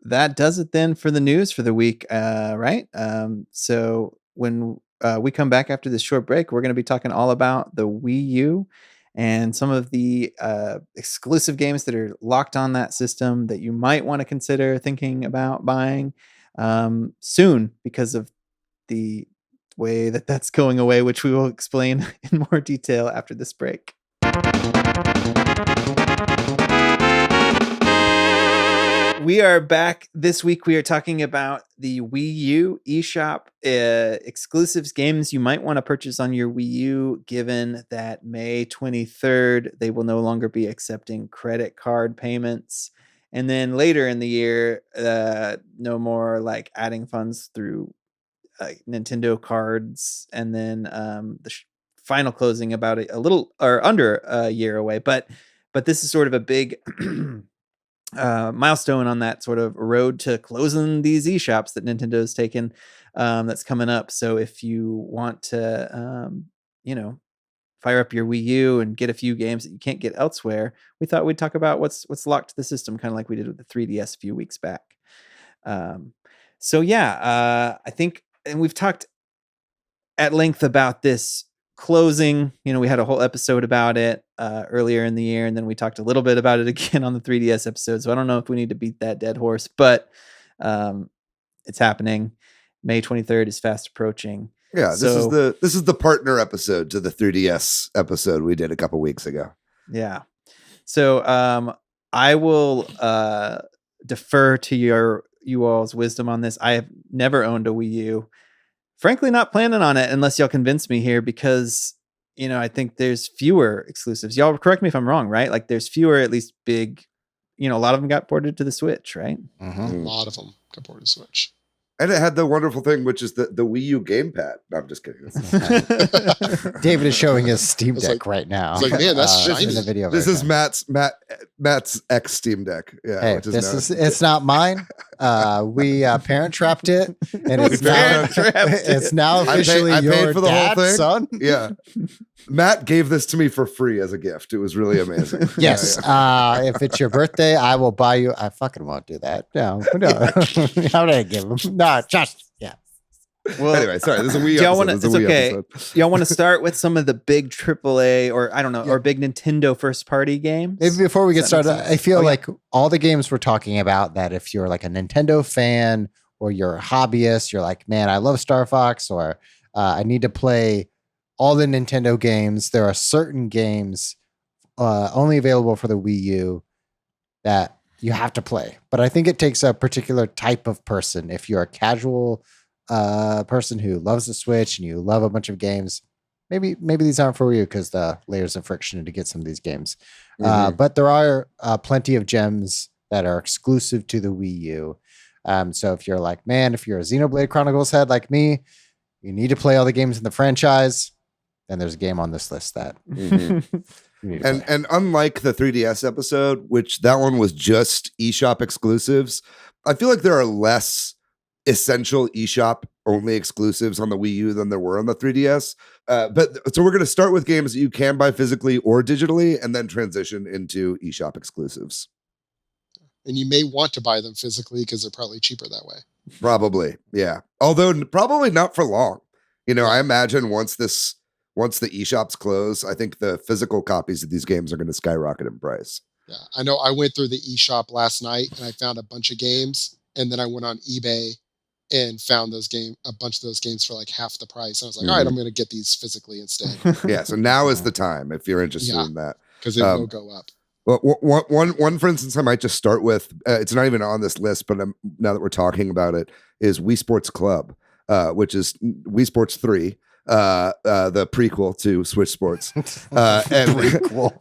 That does it then for the news for the week, right? So when we come back after this short break, we're going to be talking all about the Wii U and some of the exclusive games that are locked on that system that you might want to consider thinking about buying soon because of the way that's going away, which we will explain in more detail after this break. We are back this week. We are talking about the Wii U eShop exclusives, games you might want to purchase on your Wii U, given that May 23rd, they will no longer be accepting credit card payments. And then later in the year, no more like adding funds through Nintendo cards. And then the final closing about a little or under a year away. But this is sort of a big milestone on that sort of road to closing these eShops that Nintendo's taken that's coming up. So if you want to, fire up your Wii U and get a few games that you can't get elsewhere, we thought we'd talk about what's locked to the system, kind of like we did with the 3DS a few weeks back. I think, and we've talked at length about this closing. We had a whole episode about it earlier in the year, and then we talked a little bit about it again on the 3DS episode. So I don't know if we need to beat that dead horse, but it's happening. May 23rd is fast approaching. Yeah, this is the partner episode to the 3DS episode we did a couple weeks ago. Yeah. So I will defer to you all's wisdom on this. I have never owned a Wii U. frankly not planning on it unless y'all convince me here, because I think there's fewer exclusives. Y'all correct me if I'm wrong, right? Like there's fewer, at least big, a lot of them got ported to the Switch, right? A lot of them got ported to Switch. And it had the wonderful thing, which is the WiiU gamepad. No, I'm just kidding. David is showing his Steam Deck right now. It's like, man, that's shiny. In the video This is version. Matt's X Steam Deck. Yeah, Hey, it's not mine. We parent trapped it, and it's now officially I paid your for the whole dad's thing. son. Yeah. Matt gave this to me for free as a gift. It was really amazing. Yes. If it's your birthday, I will buy you. I fucking won't do that. No. How did I give him? No, just yeah. Well, anyway, sorry. This is a Wii y'all episode. it's okay. Y'all want to start with some of the big AAA or I don't know, or big Nintendo first party games? Maybe before we get started, I feel like all the games we're talking about, that if you're like a Nintendo fan or you're a hobbyist, you're like, man, I love Star Fox, or I need to play all the Nintendo games. There are certain games only available for the Wii U that you have to play. But I think it takes a particular type of person. If you're a casual person who loves the Switch and you love a bunch of games, maybe these aren't for you because the layers of friction to get some of these games. But there are plenty of gems that are exclusive to the Wii U. So if you're like, man, if you're a Xenoblade Chronicles head like me, you need to play all the games in the franchise, then there's a game on this list that and unlike the 3DS episode, which that one was just eShop exclusives, I feel like there are less essential eShop only exclusives on the Wii U than there were on the 3DS. But so we're going to start with games that you can buy physically or digitally, and then transition into eShop exclusives. And you may want to buy them physically because they're probably cheaper that way. Probably, yeah. Although probably not for long. I imagine once the eShops close, I think the physical copies of these games are going to skyrocket in price. Yeah, I know. I went through the eShop last night and I found a bunch of games, and then I went on eBay and found a bunch of those games for like half the price. And I was like, all right, I'm going to get these physically instead. Yeah, so now is the time if you're interested in that. Because it will go up. Well, one, for instance, I might just start with, it's not even on this list, but now that we're talking about it, is Wii Sports Club, which is Wii Sports 3. The prequel to Switch Sports. Prequel.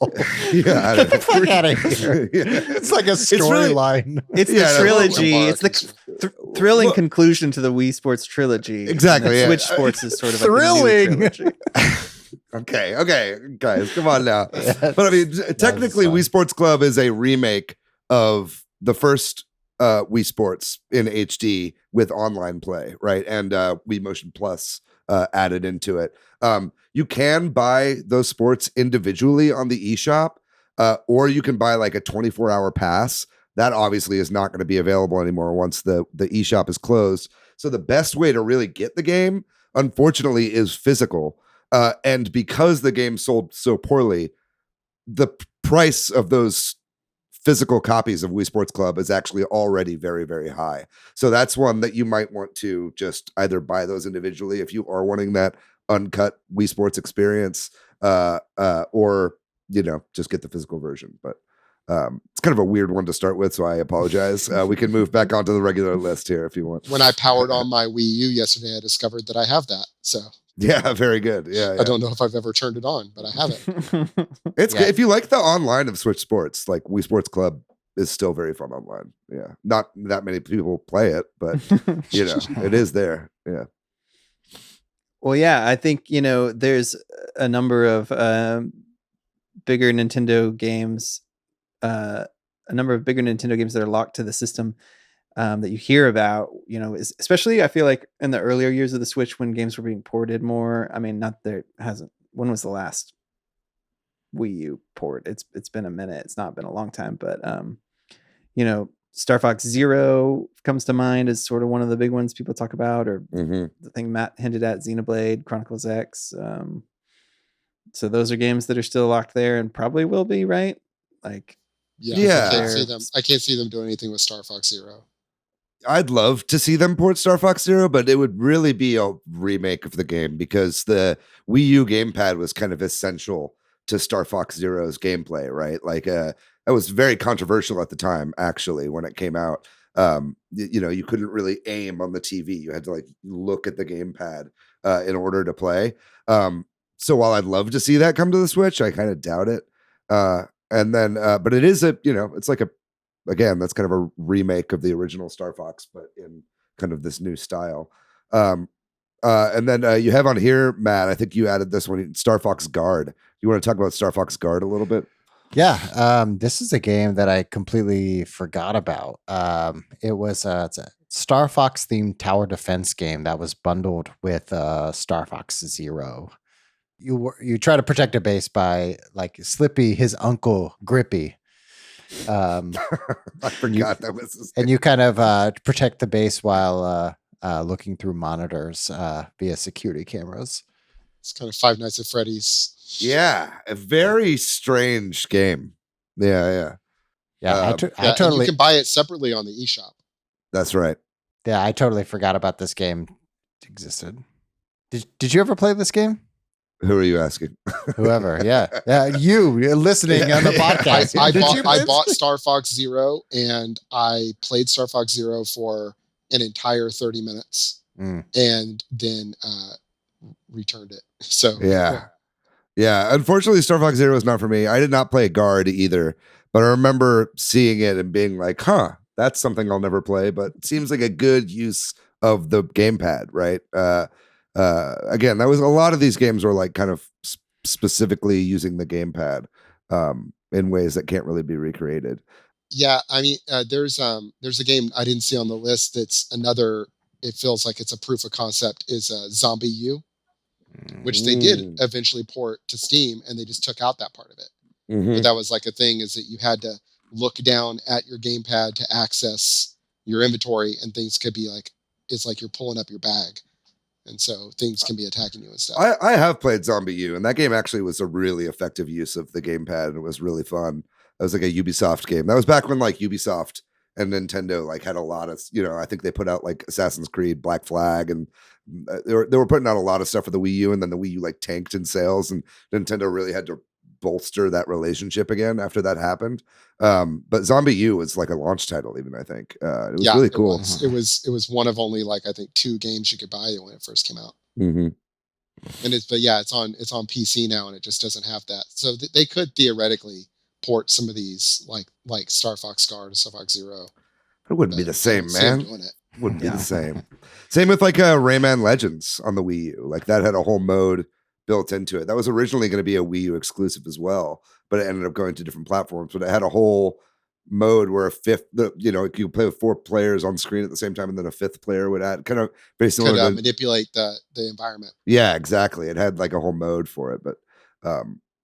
Yeah, Get the fuck out of here. Yeah. It's like a storyline. It's the trilogy. It's the thrilling conclusion to the Wii Sports trilogy. Exactly. Switch Sports is sort of thrilling. Like a new trilogy. Okay, guys, come on now. But I mean, technically, Wii Sports Club is a remake of the first Wii Sports in HD with online play, right? And Wii Motion Plus added into it. You can buy those sports individually on the eShop, or you can buy like a 24-hour pass. That obviously is not going to be available anymore once the eShop is closed. So the best way to really get the game, unfortunately, is physical. And because the game sold so poorly, the price of those physical copies of Wii Sports Club is actually already very, very high. So that's one that you might want to just either buy those individually if you are wanting that uncut Wii Sports experience, or just get the physical version. But it's kind of a weird one to start with, so I apologize. We can move back onto the regular list here if you want. When I powered on my Wii U yesterday, I discovered that I have that. So yeah, very good. Yeah. I don't know if I've ever turned it on, but I have it. It's good. If you like the online of Switch Sports, like Wii Sports Club is still very fun online. Yeah. Not that many people play it, but it is there. Yeah. Well, yeah, I think, there's a number of bigger Nintendo games, that are locked to the system that you hear about, especially I feel like in the earlier years of the Switch when games were being ported more. I mean, when was the last Wii U port? It's been a minute. It's not been a long time, but Star Fox Zero comes to mind as sort of one of the big ones people talk about, or the thing Matt hinted at, Xenoblade Chronicles X. So those are games that are still locked there and probably will be, right? Like, yeah. I can't see them doing anything with Star Fox Zero. I'd love to see them port Star Fox Zero, but it would really be a remake of the game because the Wii U gamepad was kind of essential to Star Fox Zero's gameplay, right? Like, that was very controversial at the time, actually, when it came out. You couldn't really aim on the TV. You had to like look at the gamepad in order to play. So while I'd love to see that come to the Switch, I kind of doubt it. But it is it's like again, that's kind of a remake of the original Star Fox, but in kind of this new style. And then you have on here, Matt, I think you added this one, Star Fox Guard. You want to talk about Star Fox Guard a little bit? Yeah, this is a game that I completely forgot about. It's a Star Fox themed tower defense game that was bundled with Star Fox Zero. You try to protect a base by like Slippy, his uncle Grippy. I forgot that was his name. And you kind of protect the base while looking through monitors via security cameras. It's kind of Five Nights at Freddy's. Yeah, a very strange game. Yeah. I And totally. you can buy it separately on the eShop. That's right. Yeah, I totally forgot about this game existed. Did you ever play this game? Who are you asking? Whoever, yeah, you're listening on the podcast. I bought Star Fox Zero, and I played Star Fox Zero for an entire 30 minutes, and then returned it. So yeah. Unfortunately, Star Fox Zero is not for me. I did not play Guard either, but I remember seeing it and being like, "Huh, that's something I'll never play." But it seems like a good use of the gamepad, right? Again, that was a lot of these games were like kind of specifically using the gamepad in ways that can't really be recreated. Yeah, I mean, there's a game I didn't see on the list that's another. It feels like it's a proof of concept. Is Zombie U, which they did eventually port to Steam, and they just took out that part of it. But that was like a thing, is that you had to look down at your gamepad to access your inventory, and things could be like, it's like you're pulling up your bag. And so things can be attacking you and stuff. I have played Zombie U, and that game actually was a really effective use of the gamepad, and it was really fun. It was like a Ubisoft game. That was back when like Ubisoft and Nintendo like had a lot of, I think they put out like Assassin's Creed, Black Flag, and they were putting out a lot of stuff for the Wii U, and then the Wii U like tanked in sales, and Nintendo really had to bolster that relationship again after that happened. But Zombie U was like a launch title, even I think. It was really cool. It was one of only like I think 2 games you could buy when it first came out. Mm-hmm. And it's on PC now, and it just doesn't have that. So they could theoretically port some of these like Star Fox Guard or Star Fox Zero. It wouldn't be the same, man. Wouldn't be the same. Same with like Rayman Legends on the Wii U. Like that had a whole mode built into it. That was originally going to be a Wii U exclusive as well, but it ended up going to different platforms. But it had a whole mode where you could play with 4 players on screen at the same time, and then a 5th player would add kind of very similar to manipulate the environment. Yeah, exactly. It had like a whole mode for it, but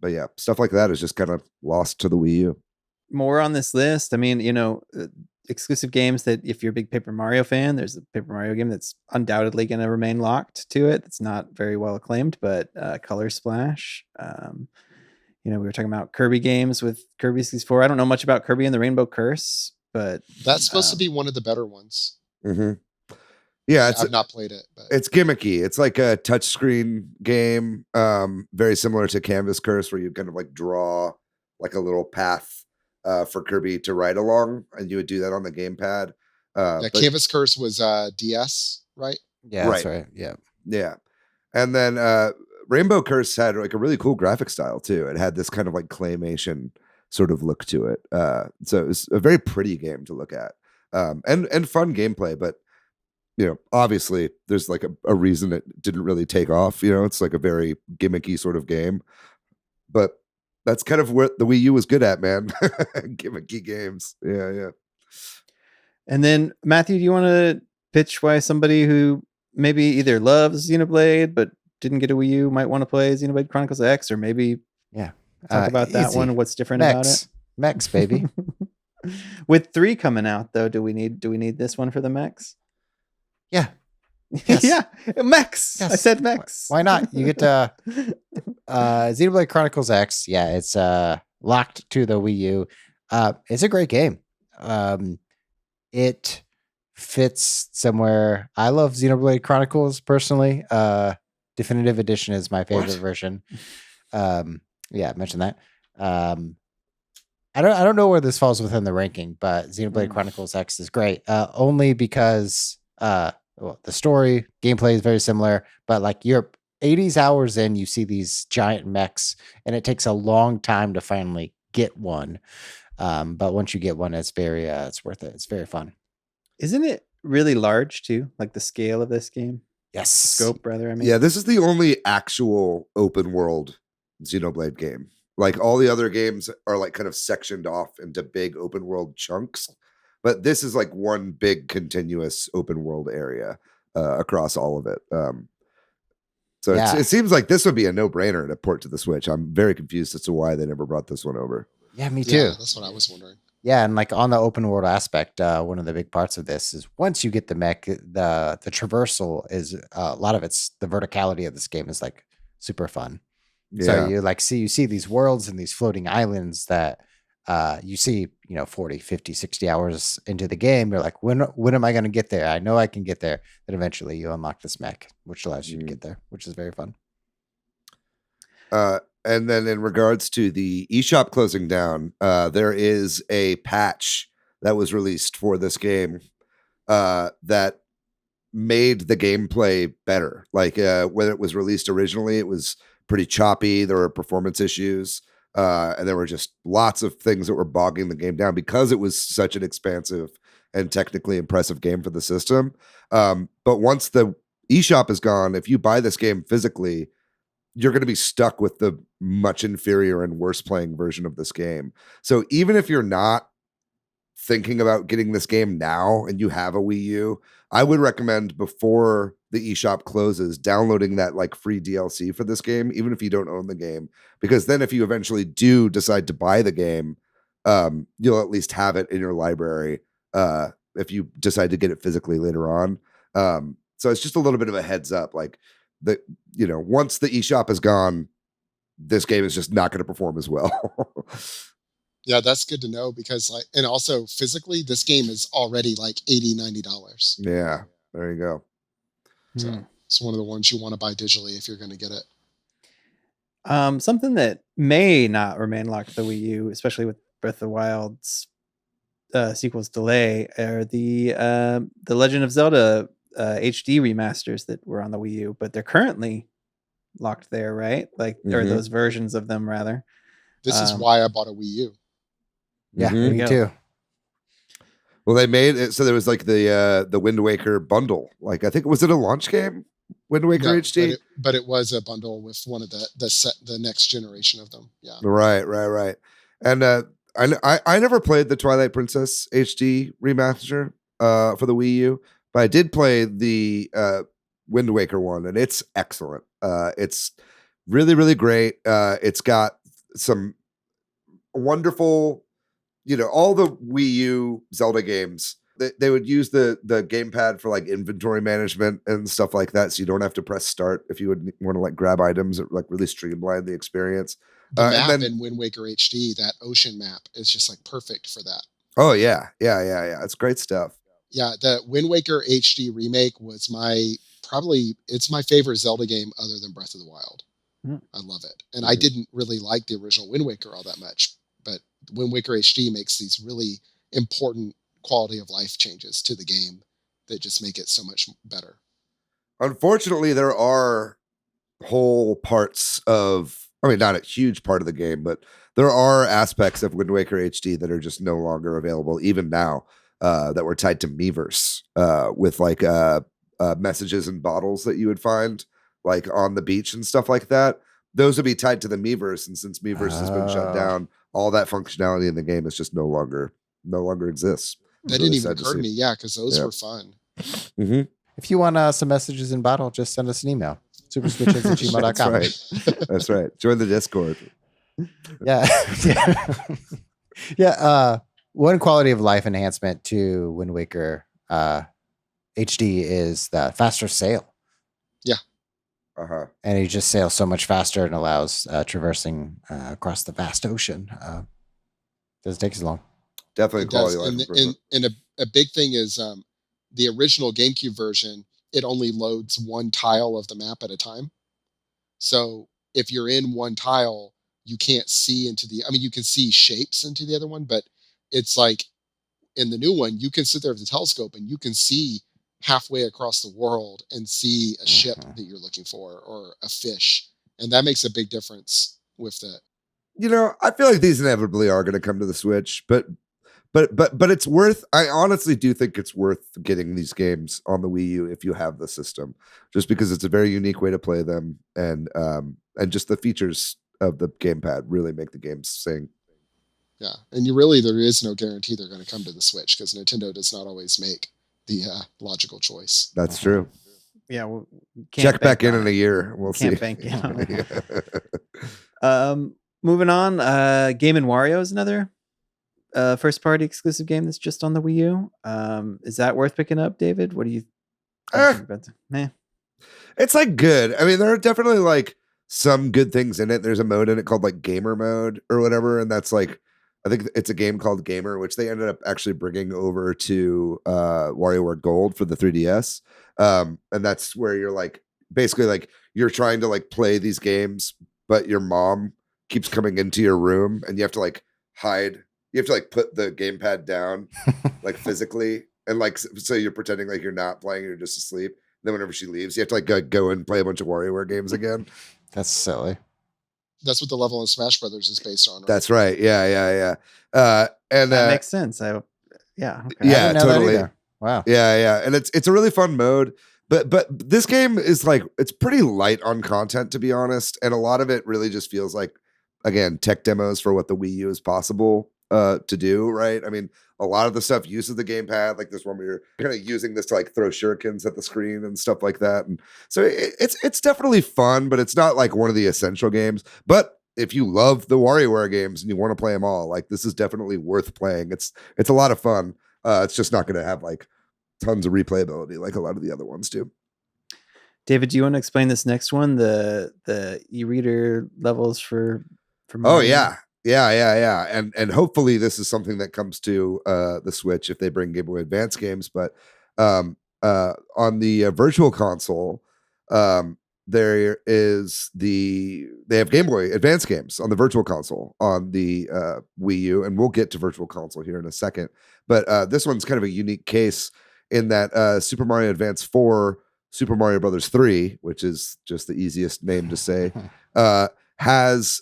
yeah, stuff like that is just kind of lost to the Wii U. More on this list. I mean, exclusive games that if you're a big Paper Mario fan, there's a Paper Mario game that's undoubtedly going to remain locked to it. It's not very well acclaimed, but Color Splash. We were talking about Kirby games with Kirby 64. I don't know much about Kirby and the Rainbow Curse, but that's supposed to be one of the better ones. Mm-hmm. Yeah, I've not played it, but it's gimmicky. It's like a touchscreen game, very similar to Canvas Curse, where you kind of like draw like a little path for Kirby to ride along, and you would do that on the gamepad. Canvas Curse was DS, right? Yeah, that's right. Yeah. And then Rainbow Curse had like a really cool graphic style too. It had this kind of like claymation sort of look to it. So it was a very pretty game to look at, and fun gameplay, but obviously there's like a reason it didn't really take off. It's like a very gimmicky sort of game, but that's kind of what the Wii U was good at, man. Gimmicky games. Yeah. And then Matthew, do you want to pitch why somebody who maybe either loves Xenoblade but didn't get a Wii U might want to play Xenoblade Chronicles X, or maybe talk about that easy. one? What's different about it? Mechs, baby. With 3 coming out though, do we need this one for the mechs? Yeah. Yes. Yeah, mechs. Yes. I said mechs. Why not? You get Xenoblade Chronicles X. Yeah, it's locked to the Wii U. It's a great game. It fits somewhere. I love Xenoblade Chronicles personally. Definitive Edition is my favorite version. Yeah, I mentioned that. I don't know where this falls within the ranking, but Xenoblade Mm. Chronicles X is great. Only because well, the story, gameplay is very similar, but like you're 80s hours in, you see these giant mechs, and it takes a long time to finally get one. But once you get one, it's very it's worth it. It's very fun. Isn't it really large too? Like the scale of this game? Yes. Scope, rather. I mean, Yeah, this is the only actual open world Xenoblade game. Like all the other games are like kind of sectioned off into big open world chunks, but this is like one big continuous open world area across all of it. So Yeah. it seems like this would be a no-brainer to port to the Switch. I'm very confused as to why they never brought this one over. Yeah, me too. Yeah, that's what I was wondering. Yeah, and like on the open world aspect, one of the big parts of this is once you get the mech, the traversal is a lot of it's the verticality of this game is like super fun. Yeah. So you see these worlds and these floating islands that you see, 40, 50, 60 hours into the game. You're like, when am I going to get there? I know I can get there. Then eventually you unlock this mech, which allows you to get there, which is very fun. And then in regards to the eShop closing down, there is a patch that was released for this game that made the gameplay better. Like when it was released originally, it was pretty choppy. There were performance issues. And there were just lots of things that were bogging the game down because it was such an expansive and technically impressive game for the system. But once the eShop is gone, if you buy this game physically, you're going to be stuck with the much inferior and worse playing version of this game. So even if you're not thinking about getting this game now and you have a Wii U, I would recommend before the eShop closes, downloading that like free DLC for this game, even if you don't own the game, because then if you eventually do decide to buy the game, you'll at least have it in your library if you decide to get it physically later on. So it's just a little bit of a heads up, like once the eShop is gone, this game is just not going to perform as well. Yeah, that's good to know because and also physically, this game is already like $80-$90. Yeah, there you go. So it's one of the ones you want to buy digitally if you're going to get it. Something that may not remain locked to the Wii U, especially with Breath of the Wild's sequel's delay, are the Legend of Zelda HD remasters that were on the Wii U, but they're currently locked there, right? Like, or those versions of them, rather. This is why I bought a Wii U. Yeah, me too. Well, they made it so there was like the Wind Waker bundle. Like I think was it a launch game? Wind Waker HD, but it was a bundle with one of the next generation of them. Yeah, right. And I never played the Twilight Princess HD remaster for the Wii U, but I did play the Wind Waker one, and it's excellent. It's really, really great. It's got some wonderful, all the Wii U Zelda games, they would use the gamepad for like inventory management and stuff like that. So you don't have to press start if you would want to like grab items. It like really streamline the experience. The map in Wind Waker HD, that ocean map is just like perfect for that. Oh yeah. It's great stuff. Yeah. The Wind Waker HD remake was it's my favorite Zelda game other than Breath of the Wild. I love it. And I didn't really like the original Wind Waker all that much, but Wind Waker HD makes these really important quality of life changes to the game that just make it so much better. Unfortunately, there are whole parts of, not a huge part of the game, but there are aspects of Wind Waker HD that are just no longer available, even now, that were tied to Miiverse, with like messages and bottles that you would find like on the beach and stuff like that. Those would be tied to the Miiverse, and since Miiverse has been shut down, all that functionality in the game is just no longer exists. That didn't even occur to me, because those were fun. If you want some messages in bottle, just send us an email. superswitches@gmail.com. That's right. Join the Discord. Yeah. One quality of life enhancement to Wind Waker HD is the faster sail. Yeah. And you just sail so much faster and allows traversing across the vast ocean. Doesn't take as long. Definitely quality life improvement. And a big thing is the original GameCube version, it only loads one tile of the map at a time. So if you're in one tile, you can't see into the. I mean, you can see shapes into the other one, but it's like in the new one, you can sit there with the telescope and you can see halfway across the world and see a ship that you're looking for or a fish, and that makes a big difference with the. You know, I feel like these inevitably are going to come to the Switch, but it's worth. I honestly do think it's worth getting these games on the Wii U if you have the system, just because it's a very unique way to play them, and just the features of the gamepad really make the games sing. Yeah, and there is no guarantee they're going to come to the Switch because Nintendo does not always make the logical choice. That's true. Yeah, well, check back in a year. We'll see. Can't bank on it. Moving on, Game & Wario is another first party exclusive game that's just on the Wii U. Is that worth picking up, David? What do you think about that? It's like good. I mean, there are definitely like some good things in it. There's a mode in it called like gamer mode or whatever, and that's like, I think it's a game called Gamer, which they ended up actually bringing over to WarioWare Gold for the 3DS. And that's where you're like, basically like you're trying to like play these games, but your mom keeps coming into your room and you have to like hide. You have to like put the gamepad down like physically. And like, so you're pretending like you're not playing, you're just asleep. And then whenever she leaves, you have to like go and play a bunch of WarioWare games again. That's silly. That's what the level in Smash Brothers is based on. Right? That's right. Yeah. And that makes sense. Okay. Yeah, totally. Wow. Yeah. And it's a really fun mode. But this game is like, it's pretty light on content, to be honest. And a lot of it really just feels like, again, tech demos for what the Wii U is possible to do, right? I mean, a lot of the stuff uses the gamepad, like this one where you're kind of using this to like throw shurikens at the screen and stuff like that. And so it's definitely fun, but it's not like one of the essential games. But if you love the WarioWare games and you want to play them all, like this is definitely worth playing. It's a lot of fun. It's just not going to have like tons of replayability like a lot of the other ones do. David, do you want to explain this next one? The e-reader levels for Mario? Oh yeah. And hopefully this is something that comes to the Switch if they bring Game Boy Advance games. But on the Virtual Console, they have Game Boy Advance games on the Virtual Console on the Wii U, and we'll get to Virtual Console here in a second. But this one's kind of a unique case in that Super Mario Advance 4, Super Mario Brothers 3, which is just the easiest name to say, has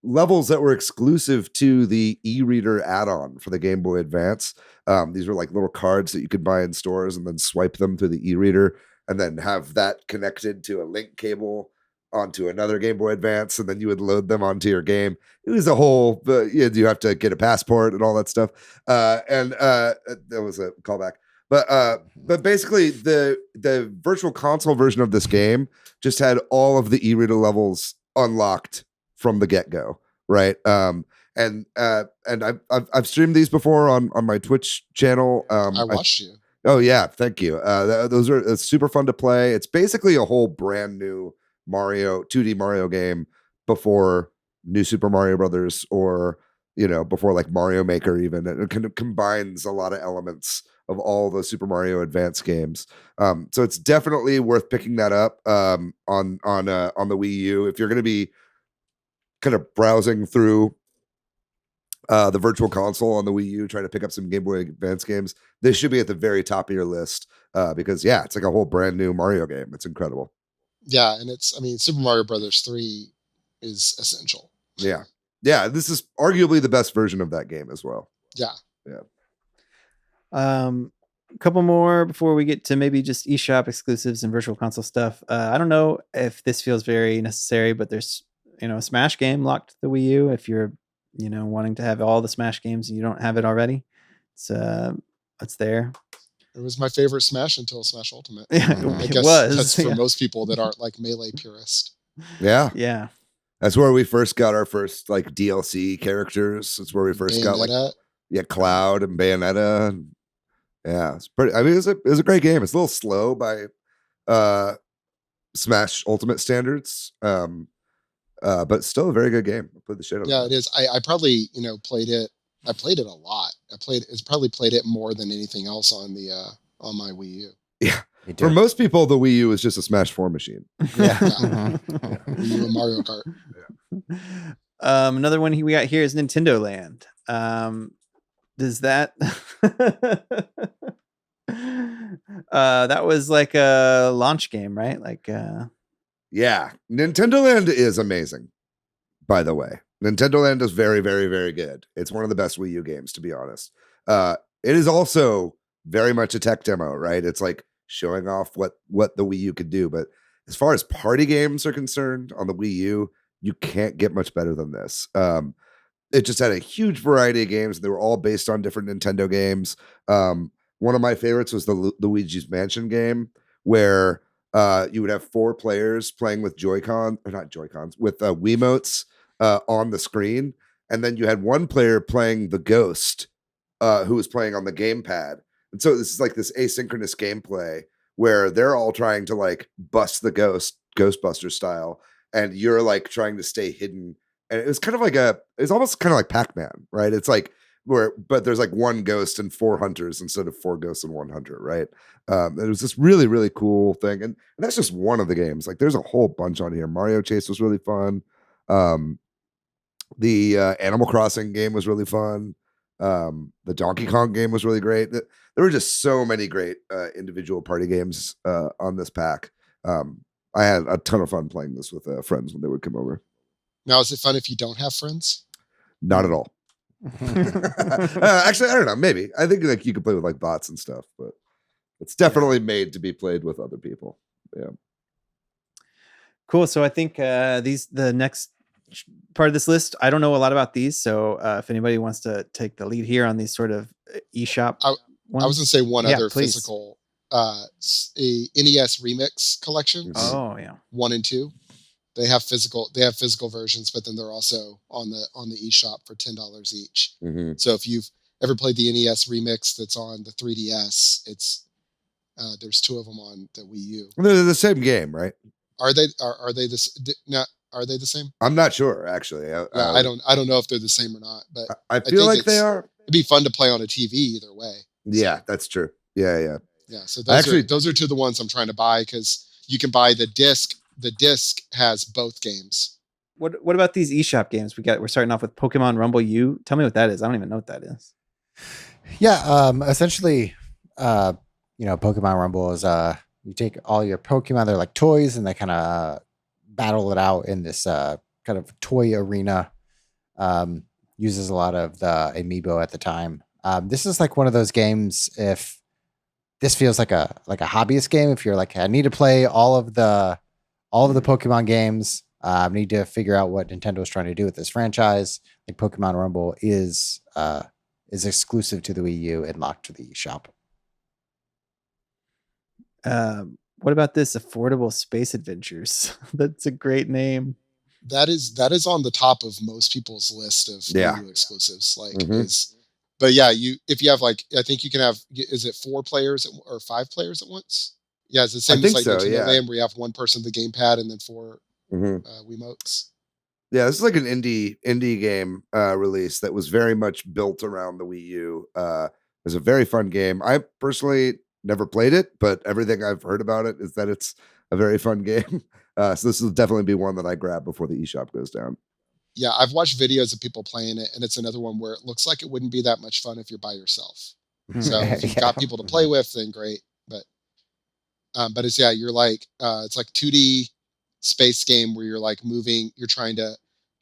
levels that were exclusive to the e-reader add-on for the Game Boy Advance. These were like little cards that you could buy in stores and then swipe them through the e-reader and then have that connected to a link cable onto another Game Boy Advance, and then you would load them onto your game. It was a whole, you have to get a passport and all that stuff. And that was a callback. But basically the Virtual Console version of this game just had all of the e-reader levels unlocked from the get-go, right? And I've streamed these before on my Twitch channel. I watched you. Oh yeah, thank you. Those are super fun to play. It's basically a whole brand new 2D Mario game before New Super Mario Brothers, or before like Mario Maker even. It kind of combines a lot of elements of all the Super Mario Advance games. So it's definitely worth picking that up on the Wii U if you're going to be kind of browsing through the Virtual Console on the Wii U, trying to pick up some Game Boy Advance games. This should be at the very top of your list because it's like a whole brand new Mario game. It's incredible. Yeah, and Super Mario Brothers 3 is essential. Yeah. This is arguably the best version of that game as well. Yeah. A couple more before we get to maybe just eShop exclusives and Virtual Console stuff. I don't know if this feels very necessary, but there's a Smash game locked to the Wii U. If you're wanting to have all the Smash games and you don't have it already, it's there. It was my favorite Smash until Smash Ultimate. Yeah, I guess that's for most people that aren't like Melee purists. Yeah. That's where we first got our first like DLC characters. That's where we first got like Cloud and Bayonetta. Yeah, it's pretty. I mean, it was a great game. It's a little slow by Smash Ultimate standards, but still a very good game. I played the shit out of it. Yeah, it is. I probably played it. I played it a lot. It's probably played it more than anything else on my Wii U. Yeah. For most people, the Wii U is just a Smash 4 machine. Wii U and Mario Kart. Another one we got here is Nintendo Land. Does that that was like a launch game, right? Like Yeah, Nintendo Land is amazing. By the way, Nintendo Land is very, very, very good. It's one of the best Wii U games, to be honest. It is also very much a tech demo, right? It's like showing off what the Wii U could do. But as far as party games are concerned on the Wii U, you can't get much better than this. It just had a huge variety of games. They were all based on different Nintendo games. One of my favorites was the Luigi's Mansion game, where you would have 4 players playing with Joy-Con, or not Joy-Cons, with Wiimotes on the screen. And then you had one player playing the ghost who was playing on the gamepad. And so this is like this asynchronous gameplay where they're all trying to like bust the Ghostbuster style, and you're like trying to stay hidden. And it was kind of like it's almost kind of like Pac-Man, right? It's like but there's like one ghost and 4 hunters instead of 4 ghosts and 1 hunter, right? It was this really, really cool thing. And that's just one of the games. Like there's a whole bunch on here. Mario Chase was really fun. The Animal Crossing game was really fun. The Donkey Kong game was really great. There were just so many great individual party games on this pack. I had a ton of fun playing this with friends when they would come over. Now, is it fun if you don't have friends? Not at all. Actually, I don't know. Maybe. I think like you could play with like bots and stuff, but it's definitely made to be played with other people. Yeah. Cool. So I think the next part of this list, I don't know a lot about these. So if anybody wants to take the lead here on these sort of eShop I was going to say one other please. physical a NES remix collection. Oh yeah. 1 and 2. They have physical versions, but then they're also on the eShop for $10 each. Mm-hmm. So if you've ever played the NES remix that's on the 3DS, it's there's 2 of them on the Wii U. They're the same game, right? Are they this? Now, are they the same? I'm not sure actually. I don't know if they're the same or not, but I feel like they are. It'd be fun to play on a TV either way. Yeah, so, that's true. Yeah. So those are 2 of the ones I'm trying to buy, because you can buy the disc. The disc has both games. What about these eShop games? We're starting off with Pokemon Rumble U. Tell me what that is. I don't even know what that is. Yeah, essentially, Pokemon Rumble is you take all your Pokemon, they're like toys, and they kind of battle it out in this kind of toy arena. Uses a lot of the amiibo at the time. This is like one of those games. If this feels like a hobbyist game, if you're like, I need to play all of the Pokemon games, I need to figure out what Nintendo is trying to do with this franchise. Like Pokemon Rumble is exclusive to the Wii U and locked to the eShop. What about this Affordable Space Adventures? That's a great name. That is on the top of most people's list of Wii U exclusives. But yeah, if you have like, I think you can have, is it 4 players or 5 players at once? Yeah, it's the same as like Nintendo Land, where you have 1 person at the gamepad and then 4 Wiimotes. Yeah, this is like an indie game release that was very much built around the Wii U. It was a very fun game. I personally never played it, but everything I've heard about it is that it's a very fun game. So this will definitely be one that I grab before the eShop goes down. Yeah, I've watched videos of people playing it, and it's another one where it looks like it wouldn't be that much fun if you're by yourself. So if you've got people to play with, then great. But it's you're like it's like 2D space game where you're like moving, you're trying to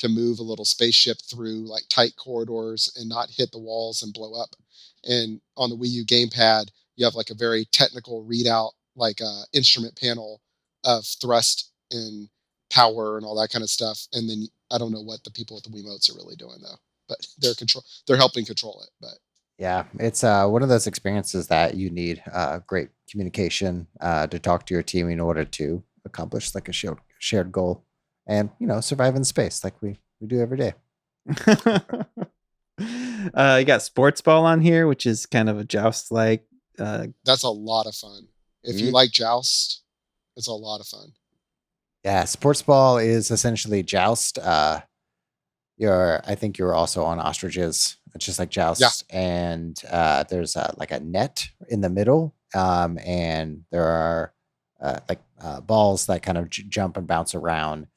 move a little spaceship through like tight corridors and not hit the walls and blow up. And on the Wii U gamepad, you have like a very technical readout, like instrument panel of thrust and power and all that kind of stuff. And then I don't know what the people with the Wiimotes are really doing though, but they're helping control it. But yeah, it's one of those experiences that you need great communication to talk to your team in order to accomplish like a shared goal and, survive in space like we do every day. You got Sports Ball on here, which is kind of a joust like. That's a lot of fun. If you like joust, it's a lot of fun. Yeah, Sports Ball is essentially joust. I think you're also on ostriches. It's just like joust, and there's like a net in the middle, and there are balls that kind of jump and bounce around,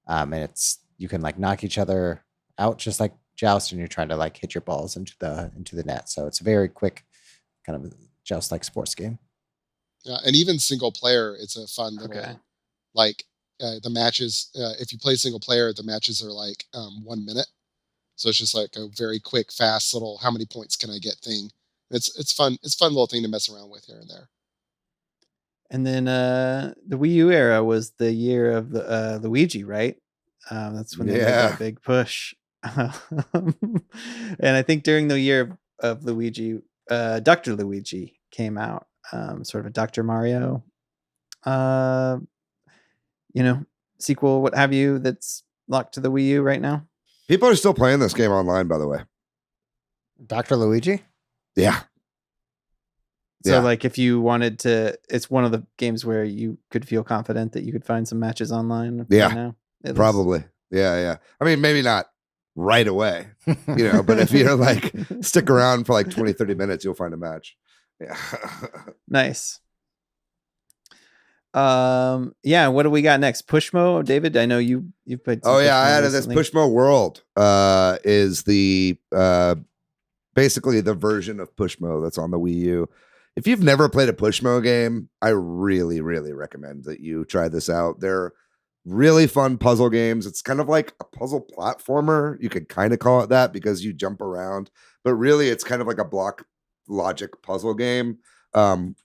and it's you can like knock each other out just like Joust, and you're trying to like hit your balls into the net. So it's a very quick kind of Joust like sports game. Yeah, and even single player, it's a fun little like the matches. If you play single player, the matches are like 1 minute, so it's just like a very quick, fast little how many points can I get thing. It's fun. It's a fun little thing to mess around with here and there. And then the Wii U era was the year of the Luigi, right? That's when they made that big push. And I think during the year of Luigi, Dr. Luigi came out, sort of a Dr. Mario, sequel, what have you, that's locked to the Wii U right now. People are still playing this game online, by the way. Dr. Luigi? Yeah. So like if you wanted to, it's one of the games where you could feel confident that you could find some matches online. Yeah, right now, probably. Yeah. I mean, maybe not right away, but if you're like stick around for like 20, 30 minutes, you'll find a match. Yeah. Nice. What do we got next? Pushmo, David? I know you've played some I added this Pushmo World is the basically the version of Pushmo that's on the Wii U. If you've never played a Pushmo game, I really, really recommend that you try this out. They're really fun puzzle games. It's kind of like a puzzle platformer. You could kind of call it that because you jump around, but really it's kind of like a block logic puzzle game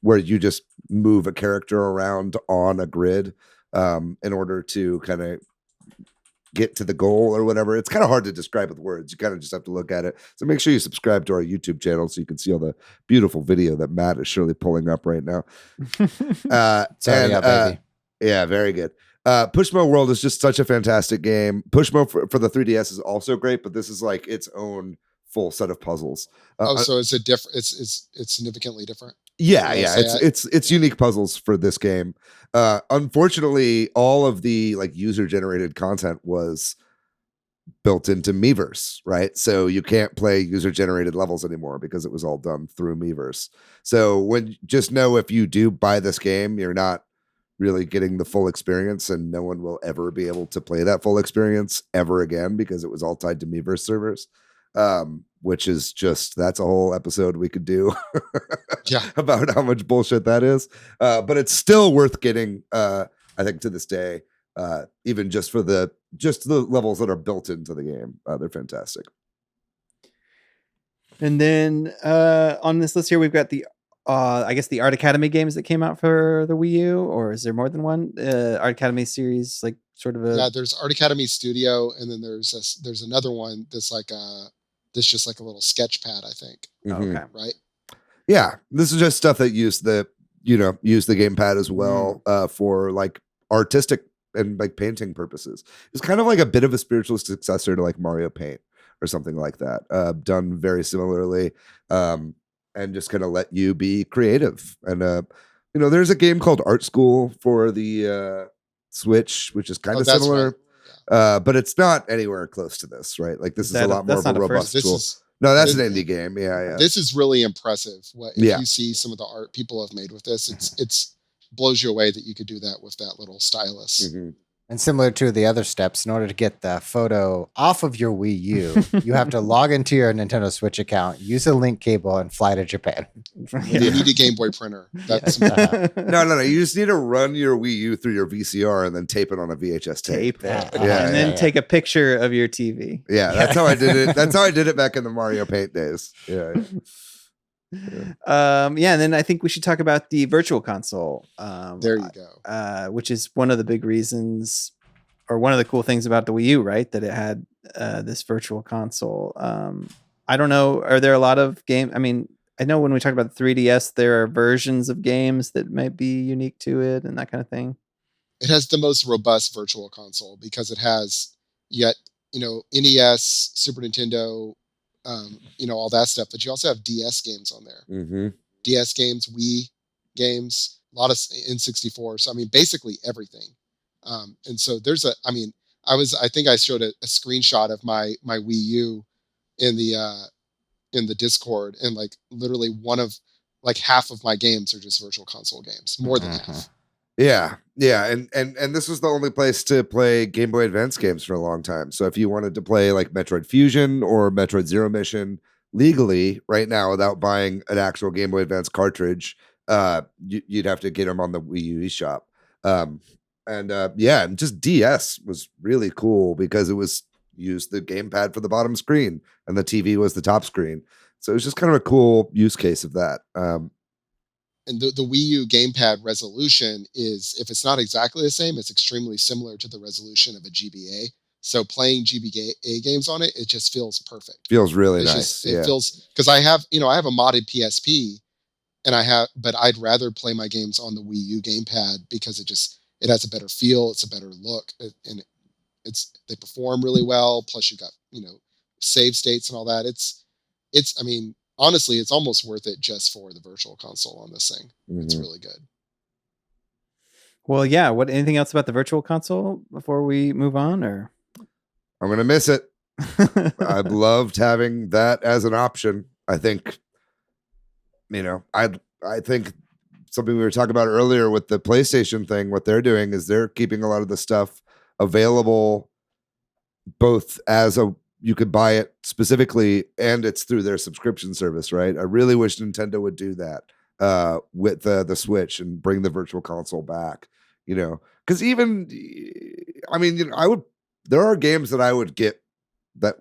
where you just move a character around on a grid in order to kind of get to the goal or whatever. It's kind of hard to describe with words. You kind of just have to look at it. So make sure you subscribe to our YouTube channel so you can see all the beautiful video that Matt is surely pulling up right now. Baby. Yeah, very good. Pushmo World is just such a fantastic game. Pushmo for the 3DS is also great, but this is like its own full set of puzzles. So is it different? It's significantly different. Yeah. It's unique puzzles for this game. Unfortunately, all of the like user generated content was built into Miiverse, right? So you can't play user generated levels anymore because it was all done through Miiverse. So just know if you do buy this game, you're not really getting the full experience, and no one will ever be able to play that full experience ever again because it was all tied to Miiverse servers. Which is that's a whole episode we could do about how much bullshit that is. But it's still worth getting, I think, to this day, even just for the levels that are built into the game. They're fantastic. And then on this list here, we've got the I guess the Art Academy games that came out for the Wii U, or is there more than one? Art Academy series, like sort of a there's Art Academy Studio, and then there's another one that's like just like a little sketch pad, I think. Mm-hmm. Okay, right. Yeah, this is just stuff that use the gamepad as well for like artistic and like painting purposes. It's kind of like a bit of a spiritual successor to like Mario Paint or something like that, done very similarly, and just kind of let you be creative. And there's a game called Art School for the Switch, which is kind of similar. Right. But it's not anywhere close to this, right? Like this is a lot more of a robust tool. No, that's an indie game. Yeah. This is really impressive. If you see some of the art people have made with this, it's blows you away that you could do that with that little stylus. Mm-hmm. And similar to the other steps, in order to get the photo off of your Wii U, you have to log into your Nintendo Switch account, use a link cable, and fly to Japan. You need a Game Boy printer. That's No. You just need to run your Wii U through your VCR and then tape it on a VHS tape. And then take a picture of your TV. Yeah, that's how I did it. That's how I did it back in the Mario Paint days. Yeah. And then I think we should talk about the Virtual Console. There you go. Which is one of the big reasons, or one of the cool things about the Wii U, right? That it had this Virtual Console. I don't know. Are there a lot of games? I mean, I know when we talk about the 3DS, there are versions of games that might be unique to it and that kind of thing. It has the most robust Virtual Console because it has NES, Super Nintendo, all that stuff, but you also have DS games on there. Mm-hmm. DS games, Wii games, a lot of N64. So I mean, basically everything. And so I think I showed a screenshot of my Wii U in the Discord, and like literally half of my games are just Virtual Console games, more than half. Yeah, Yeah, and this was the only place to play Game Boy Advance games for a long time. So if you wanted to play like Metroid Fusion or Metroid Zero Mission legally right now without buying an actual Game Boy Advance cartridge, you'd have to get them on the Wii U eShop. And just DS was really cool because it was used the gamepad for the bottom screen and the TV was the top screen. So it was just kind of a cool use case of that. And the Wii U gamepad resolution is, if it's not exactly the same, it's extremely similar to the resolution of a GBA. So playing GBA games on it, it just feels perfect. Feels really nice. It feels, because I have a modded PSP, but I'd rather play my games on the Wii U gamepad because it has a better feel, it's a better look, and they perform really well. Plus, you got save states and all that. I mean, honestly, it's almost worth it just for the virtual console on this thing. Mm-hmm. It's really good. Well, yeah. Anything else about the virtual console before we move on? Or I'm gonna miss it. I've loved having that as an option. I think, I think something we were talking about earlier with the PlayStation thing. What they're doing is they're keeping a lot of the stuff available, both as you could buy it specifically, and it's through their subscription service, right? I really wish Nintendo would do that with the Switch and bring the virtual console back, because there are games that I would get that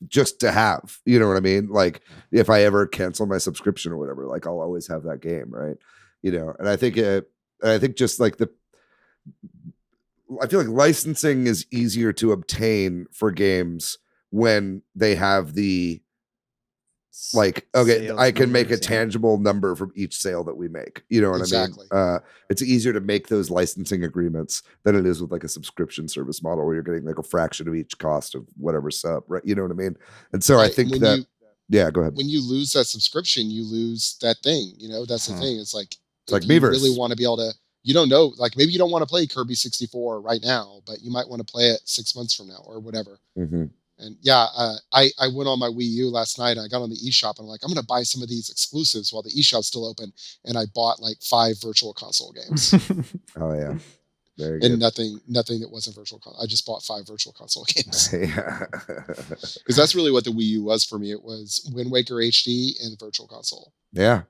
just to have, you know what I mean? Like if I ever cancel my subscription or whatever, like I'll always have that game, right? And I think just like I feel like licensing is easier to obtain for games when they have the I can make a tangible number from each sale that we make. You know what exactly. I mean? It's easier to make those licensing agreements than it is with like a subscription service model where you're getting like a fraction of each cost of whatever sub, right? You know what I mean? And so I think go ahead. When you lose that subscription, you lose that thing. That's the thing. It's like Miiverse. You really want to be able to. You don't know, like maybe you don't want to play Kirby 64 right now, but you might want to play it 6 months from now or whatever. Mm-hmm. And I went on my Wii U last night and I got on the eShop and I'm like, I'm going to buy some of these exclusives while the eShop's still open. And I bought like 5 virtual console games. Oh yeah. Very and good. nothing that wasn't virtual console. I just bought 5 virtual console games. Yeah. Because that's really what the Wii U was for me. It was Wind Waker HD and virtual console. Yeah.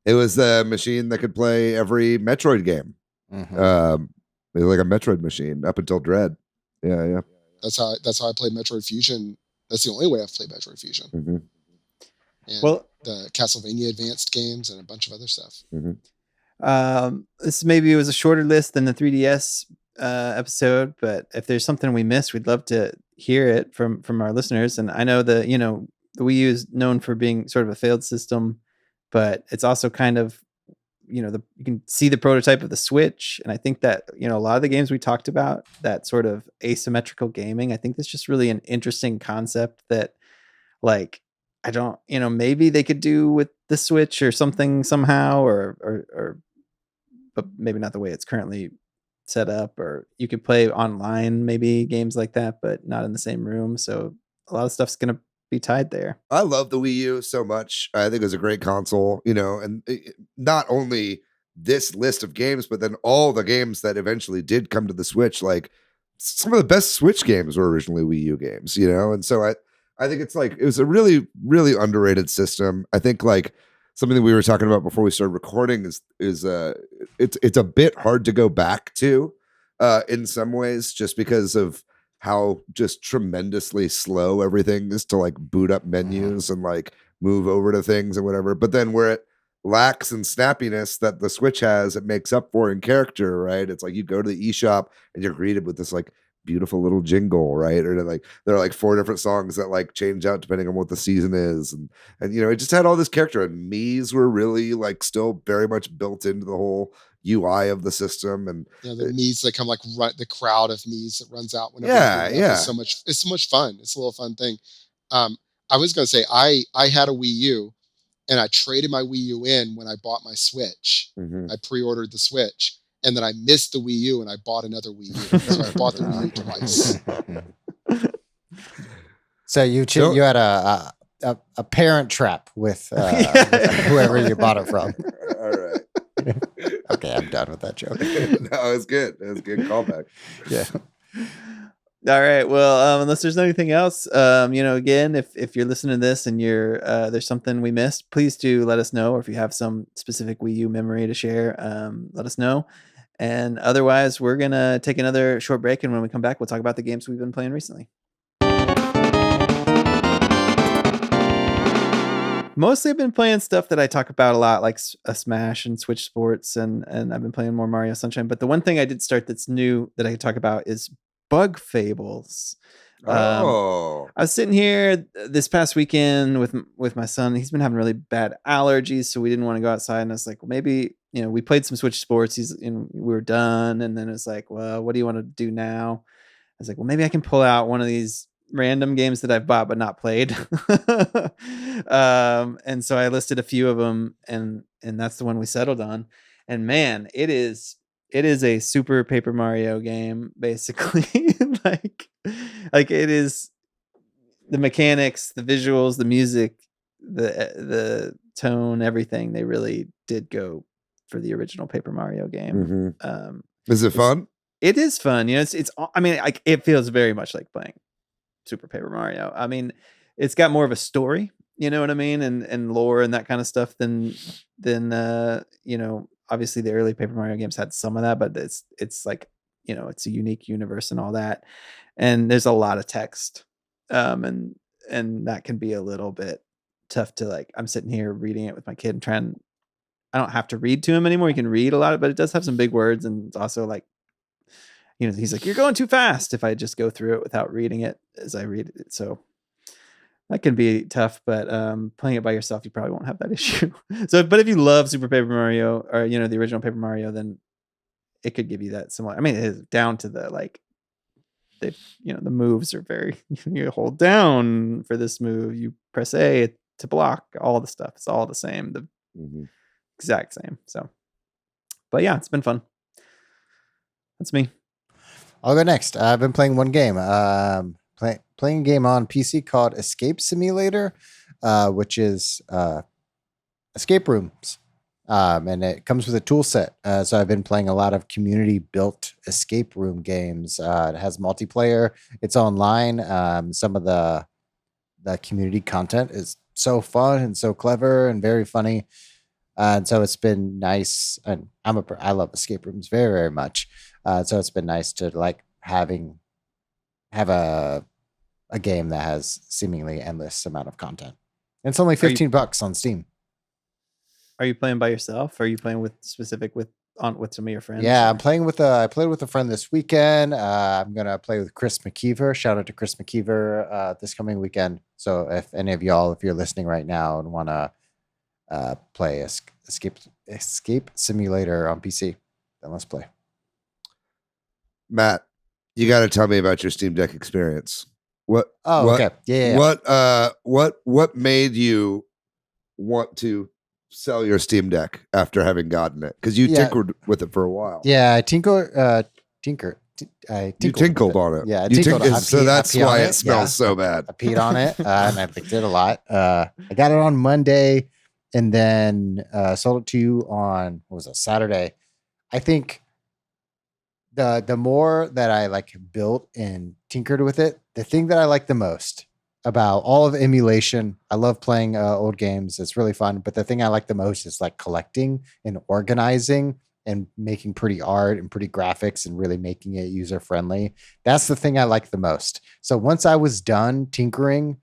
It was the machine that could play every Metroid game. Mm-hmm. It was like a Metroid machine up until Dread. Yeah. That's how I played Metroid Fusion. That's the only way I've played Metroid Fusion. Mm-hmm. And the Castlevania Advanced games and a bunch of other stuff. Mm-hmm. This maybe was a shorter list than the 3DS episode, but if there's something we missed, we'd love to hear it from our listeners. And I know the Wii U is known for being sort of a failed system, but it's also kind of you can see the prototype of the Switch, and I think that a lot of the games we talked about, that sort of asymmetrical gaming, I think that's just really an interesting concept that like I don't maybe they could do with the Switch or something somehow, or but maybe not the way it's currently set up, or you could play online maybe games like that but not in the same room, so a lot of stuff's gonna be tied there. I love the Wii U so much. I think it was a great console, and not only this list of games, but then all the games that eventually did come to the Switch. Like some of the best Switch games were originally Wii U games, and so I think it's like it was a really, really underrated system. I think like something that we were talking about before we started recording is it's a bit hard to go back to in some ways, just because of how just tremendously slow everything is to like boot up menus and like move over to things and whatever. But then where it lacks in snappiness that the Switch has, it makes up for in character, right? It's like you go to the eShop and you're greeted with this like beautiful little jingle, right? Or there are like 4 different songs that like change out depending on what the season is, and it just had all this character, and Mii's were really like still very much built into the whole UI of the system, and the Mii's that come like the crowd of Mii's that runs out whenever it's so much fun. It's a little fun thing. I was gonna say I had a Wii U and I traded my Wii U in when I bought my Switch. Mm-hmm. I pre-ordered the Switch, and then I missed the Wii U and I bought another Wii U. So I bought the Wii U twice. So you had a parent trap with whoever you bought it from. All right. Okay, I'm done with that joke. No, it's good. It was a good callback. Yeah. All right. Well, unless there's anything else, again, if you're listening to this and you're there's something we missed, please do let us know. Or if you have some specific Wii U memory to share, let us know. And otherwise, we're gonna take another short break, and when we come back, we'll talk about the games we've been playing recently. Mostly, I've been playing stuff that I talk about a lot, like a Smash and Switch Sports, and I've been playing more Mario Sunshine. But the one thing I did start that's new that I could talk about is Bug Fables. I was sitting here this past weekend with my son. He's been having really bad allergies, so we didn't want to go outside. And I was like, well, maybe we played some Switch Sports. We were done, and then it's like, well, what do you want to do now? I was like, well, maybe I can pull out one of these random games that I've bought but not played. And so I listed a few of them, and that's the one we settled on. And man, it is a Super Paper Mario game, basically. like it is the mechanics, the visuals, the music, the tone, everything. They really did go for the original Paper Mario game. Mm-hmm. Is it fun? It is fun. It's I mean, it feels very much like playing Super Paper Mario. I mean, it's got more of a story, you know what I mean, and lore and that kind of stuff than obviously the early Paper Mario games had some of that, but it's like, it's a unique universe and all that. And there's a lot of text. And that can be a little bit tough to, like, I'm sitting here reading it with my kid and I don't have to read to him anymore. You can read a lot of, but it does have some big words. And it's also like, he's like, you're going too fast if I just go through it without reading it as I read it. So that can be tough, but playing it by yourself, you probably won't have that issue. But if you love Super Paper Mario or, the original Paper Mario, then it could give you that similar. I mean, it is down to the, like, the moves are very, you hold down for this move, you press A to block, all the stuff. It's all the same, the exact same. So, but yeah, it's been fun. That's me. I'll go next. I've been playing one game. Playing a game on PC called Escape Simulator, which is escape rooms. And it comes with a tool set. So I've been playing a lot of community-built escape room games. It has multiplayer. It's online. Some of the community content is so fun and so clever and very funny. And so it's been nice. And I love escape rooms very, very much. So it's been nice to, like, have a game that has seemingly endless amount of content. And it's only $15 on Steam. Are you playing by yourself? Or are you playing with some of your friends? Yeah, I'm playing with I played with a friend this weekend. I'm gonna play with Chris McKeever. Shout out to Chris McKeever this coming weekend. So if any of y'all, if you're listening right now and want to play Escape Simulator on PC, then let's play. Matt, you got to tell me about your Steam Deck experience. Okay. Yeah. What made you want to sell your Steam Deck after having gotten it? Because you tinkered with it for a while. Yeah, I tinkled on it. Yeah, so that's why it smells so bad. I peed on it and I licked it a lot. I got it on Monday and then sold it to you on, Saturday. I think the more that I built and tinkered with it, the thing that I like the most about all of emulation, I love playing old games. It's really fun. But the thing I like the most is collecting and organizing and making pretty art and pretty graphics and really making it user friendly. That's the thing I like the most. So once I was done tinkering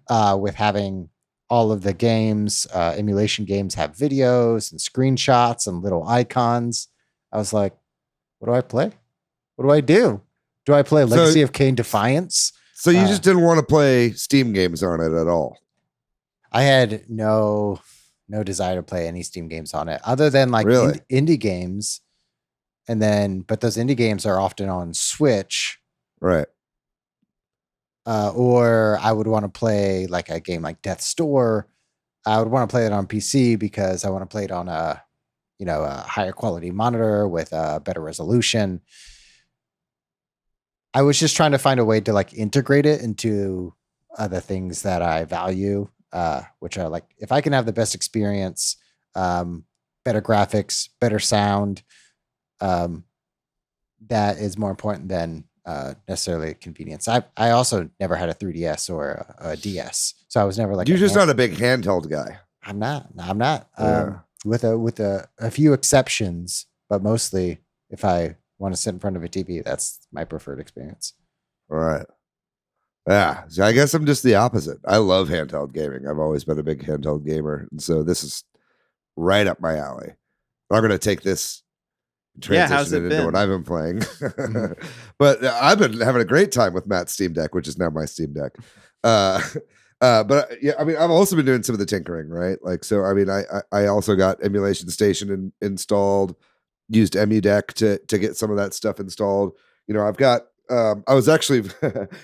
with having all of the games, emulation games have videos and screenshots and little icons, I was like, what do I play? What do I do? Do I play Legacy of Kain Defiance? So you just didn't want to play Steam games on it at all? I had no desire to play any Steam games on it other than really? Indie games. But those indie games are often on Switch. Right. Or I would want to play a game like Death's Door. I would want to play it on PC because I want to play it on a higher quality monitor with a better resolution. I was just trying to find a way to integrate it into other things that I value, which are if I can have the best experience better graphics, better sound. That is more important than necessarily convenience. I also never had a 3DS or a DS, so I was never like You're just not a big handheld guy. I'm not. No, I'm not. Yeah. With a few exceptions, but mostly if I want to sit in front of a TV, that's my preferred experience. All right. Yeah. So I guess I'm just the opposite. I love handheld gaming. I've always been a big handheld gamer. And so this is right up my alley. I'm going to take this how's transition it into been? what I've been playing. But I've been having a great time with Matt's Steam Deck, which is now my Steam Deck. But yeah, I mean, I've also been doing some of the tinkering, right? Like, so I mean, I also got Emulation Station installed, used EmuDeck to get some of that stuff installed. You know, I've got I was actually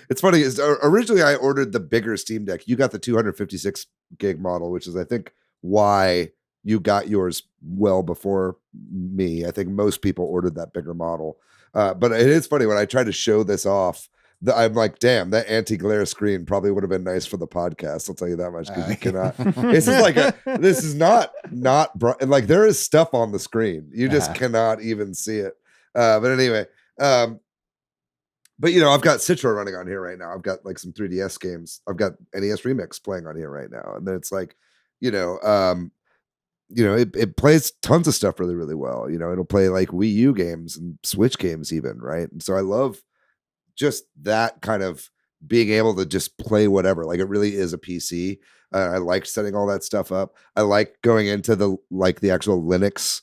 it's funny, is originally I ordered the bigger Steam Deck. You got the 256 gig model, which is I think why you got yours well before me. I think most people ordered that bigger model. But it is funny when I try to show this off, I'm like, damn, that anti-glare screen probably would have been nice for the podcast. I'll tell you that much, because you cannot. This is like this is not like there is stuff on the screen. You just cannot even see it. But anyway, but you know, I've got Citra running on here right now. I've got like some 3DS games. I've got NES Remix playing on here right now, and then it's like, you know, it plays tons of stuff really, really well. You know, it'll play like Wii U games and Switch games even, right? And so I love just that kind of being able to just play whatever. Like, it really is a PC. I like setting all that stuff up. I like going into the actual Linux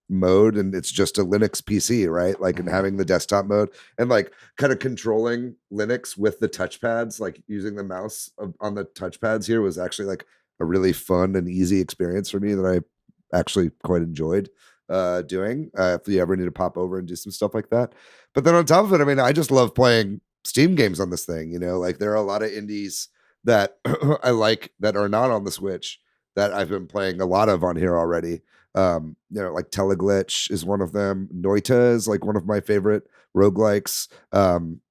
mode, and it's just a Linux PC, right? Like, and having the desktop mode and like kind of controlling Linux with the touchpads, like using the mouse on the touchpads here was actually like a really fun and easy experience for me that I actually quite enjoyed doing. If you ever need to pop over and do some stuff like that. But then on top of it, I mean, I just love playing Steam games on this thing. You know, like there are a lot of indies that I like that are not on the Switch that I've been playing a lot of on here already. You know, like Teleglitch is one of them. Noita is like one of my favorite roguelikes.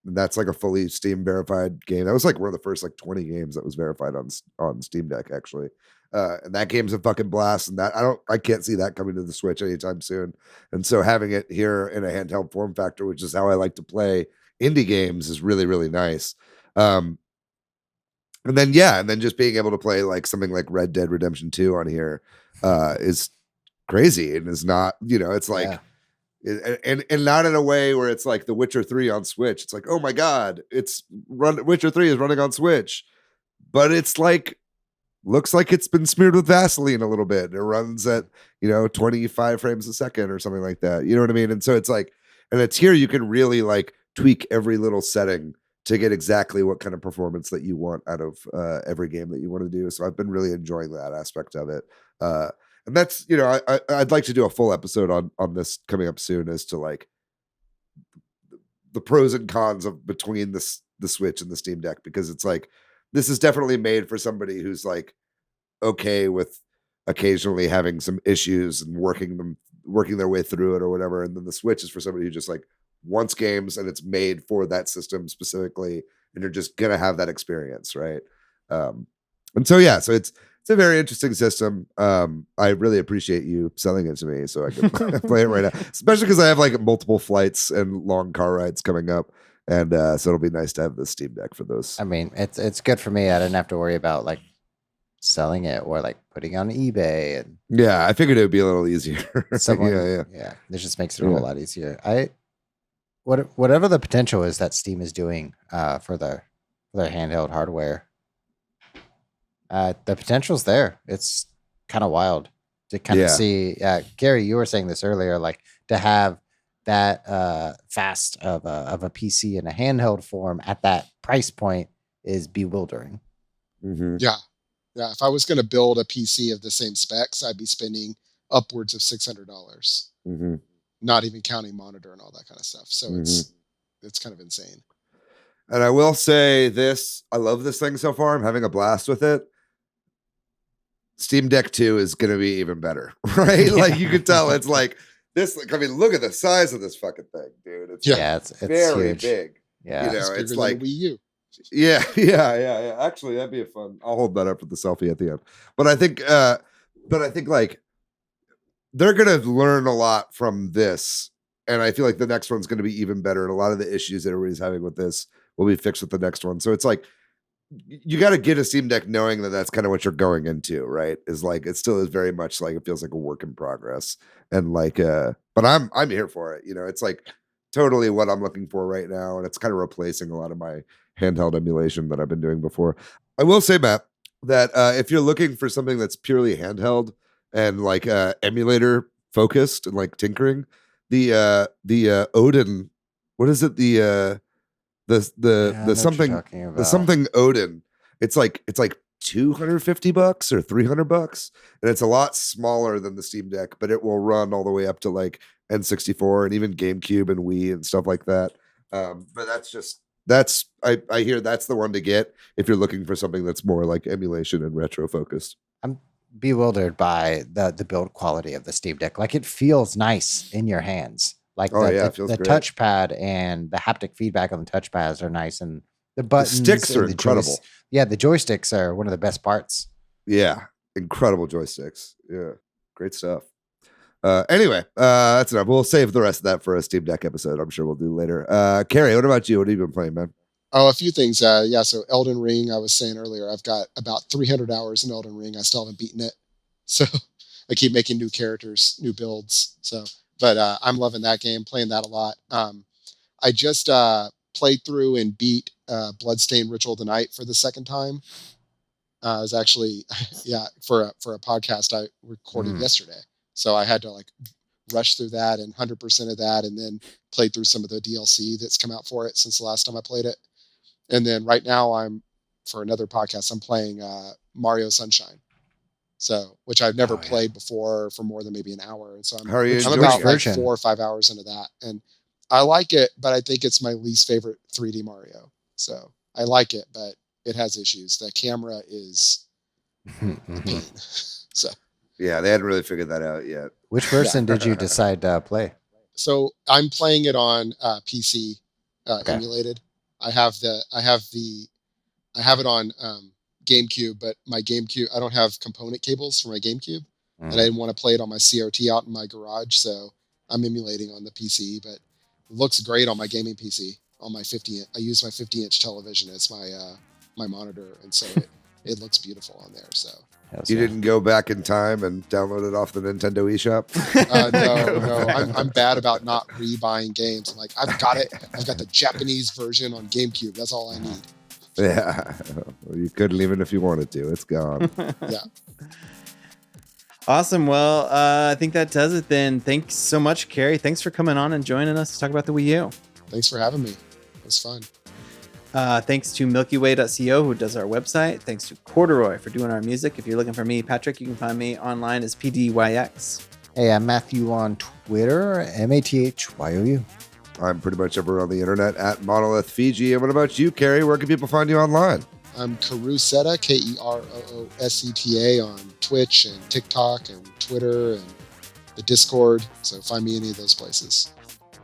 That's like a fully Steam verified game. That was like one of the first like 20 games that was verified on Steam Deck, actually. And that game's a fucking blast. And that I can't see that coming to the Switch anytime soon. And so having it here in a handheld form factor, which is how I like to play indie games, is really, really nice. And then just being able to play like something like Red Dead Redemption 2 on here is crazy, and is not, you know, it's like and not in a way where it's like The Witcher 3 on Switch. It's like, oh my god, Witcher 3 is running on Switch, but it's like looks like it's been smeared with Vaseline a little bit. It runs at, you know, 25 frames a second or something like that. You know what I mean? And so it's like, and it's here you can really like tweak every little setting to get exactly what kind of performance that you want out of every game that you want to do. So I've been really enjoying that aspect of it. And that's, you know, I'd like to do a full episode on this coming up soon, as to like the pros and cons of between the Switch and the Steam Deck, because it's like, this is definitely made for somebody who's like okay with occasionally having some issues and working their way through it or whatever. And then the Switch is for somebody who just like wants games, and it's made for that system specifically, and you're just gonna have that experience, right? And so so it's a very interesting system. I really appreciate you selling it to me so I can play it right now, especially because I have like multiple flights and long car rides coming up. And so it'll be nice to have the Steam Deck for those. I mean, it's good for me. I didn't have to worry about like selling it or like putting it on eBay. And yeah, I figured it would be a little easier. Yeah. This just makes it a whole lot easier. Whatever the potential is that Steam is doing for their handheld hardware, the potential's there. It's kind of wild to kind of see. Gary, you were saying this earlier, like to have that fast of a PC in a handheld form at that price point is bewildering. Mm-hmm. Yeah. If I was going to build a PC of the same specs, I'd be spending upwards of $600. Mm-hmm. Not even counting monitor and all that kind of stuff. So it's kind of insane. And I will say this: I love this thing so far. I'm having a blast with it. Steam Deck 2 is going to be even better, right? Yeah. Like you can tell, it's like this. I mean, look at the size of this fucking thing, dude. It's very huge. Big. Yeah, you know, it's like Wii U. Yeah. Actually, that'd be a fun. I'll hold that up for the selfie at the end. But I think like they're going to learn a lot from this. And I feel like the next one's going to be even better. And a lot of the issues that everybody's having with this will be fixed with the next one. So it's like, you got to get a Steam Deck knowing that that's kind of what you're going into, right? Is like, it still is very much like, it feels like a work in progress. And like, but I'm here for it. You know, it's like totally what I'm looking for right now. And it's kind of replacing a lot of my handheld emulation that I've been doing before. I will say, Matt, that if you're looking for something that's purely handheld and like emulator focused and like tinkering, the Odin, what is it? The something Odin. It's like $250 or $300, and it's a lot smaller than the Steam Deck, but it will run all the way up to like N64 and even GameCube and Wii and stuff like that. But I hear that's the one to get if you're looking for something that's more like emulation and retro focused. I'm bewildered by the build quality of the Steam Deck. Like, it feels nice in your hands. Like the touchpad and the haptic feedback on the touchpads are nice, and the buttons, the sticks are incredible. The joysticks are one of the best parts. Yeah, incredible joysticks. Yeah, great stuff. Anyway, that's enough. We'll save the rest of that for a Steam Deck episode. I'm sure we'll do later. Kerry, what about you? What have you been playing, man? Oh, a few things. So Elden Ring, I was saying earlier, I've got about 300 hours in Elden Ring. I still haven't beaten it. So I keep making new characters, new builds. But I'm loving that game, playing that a lot. I just played through and beat Bloodstained Ritual of the Night for the second time. I was actually, for a podcast I recorded yesterday. So I had to like rush through that and 100% of that, and then played through some of the DLC that's come out for it since the last time I played it. And then right now for another podcast, I'm playing Mario Sunshine. So, which I've never played before for more than maybe an hour. And so I'm about like 4 or 5 hours into that. And I like it, but I think it's my least favorite 3D Mario. So I like it, but it has issues. The camera is a pain. So yeah, they hadn't really figured that out yet. Which version did you decide to play? So I'm playing it on PC emulated. I have it on GameCube, but my GameCube, I don't have component cables for my GameCube, and I didn't want to play it on my CRT out in my garage, so I'm emulating on the PC. But it looks great on my gaming PC. On my 50, I use my 50-inch television as my monitor, and so it looks beautiful on there. So you didn't go back in time and download it off the Nintendo eShop? No. I'm bad about not rebuying games. I'm like, I've got it. I've got the Japanese version on GameCube. That's all I need. Yeah, well, you couldn't even if you wanted to. It's gone. Yeah. Awesome. Well, I think that does it then. Thanks so much, Kerry. Thanks for coming on and joining us to talk about the Wii U. Thanks for having me. It was fun. Thanks to MilkyWay.co, who does our website. Thanks to Corduroy for doing our music. If you're looking for me, Patrick, you can find me online as PDYX. Hey, I'm Matthew on Twitter, MATHYOU. I'm pretty much everywhere on the internet at Monolith Fiji. And what about you, Kerry? Where can people find you online? I'm Kerrooseta, KEROOSETA on Twitch and TikTok and Twitter and the Discord. So find me any of those places.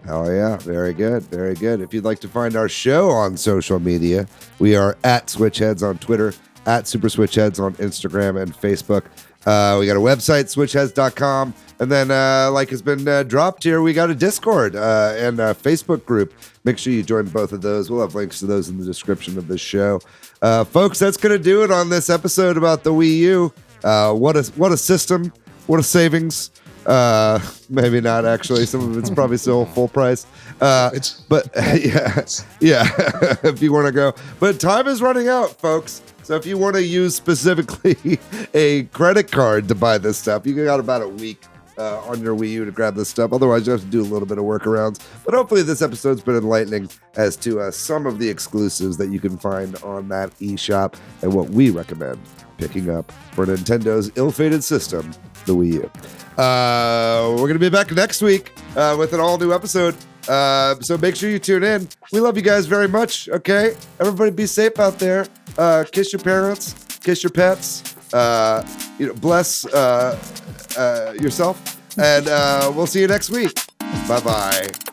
Oh, yeah. Very good. Very good. If you'd like to find our show on social media, we are at Switch Headz on Twitter, at Super Switch Headz on Instagram and Facebook. We got a website, switchheadz.com. And then, like has been dropped here, we got a Discord and a Facebook group. Make sure you join both of those. We'll have links to those in the description of this show. Folks, that's going to do it on this episode about the Wii U. What a system. What a savings. Maybe not, actually. Some of it's probably still full price. But yeah, if you want to go. But time is running out, folks. So if you want to use specifically a credit card to buy this stuff, you got about a week on your Wii U to grab this stuff. Otherwise, you have to do a little bit of workarounds. But hopefully this episode's been enlightening as to some of the exclusives that you can find on that eShop and what we recommend picking up for Nintendo's ill-fated system, the Wii U. We're going to be back next week with an all-new episode. So make sure you tune in. We love you guys very much, okay? Everybody be safe out there. Kiss your parents. Kiss your pets. Bless yourself. And we'll see you next week. Bye-bye.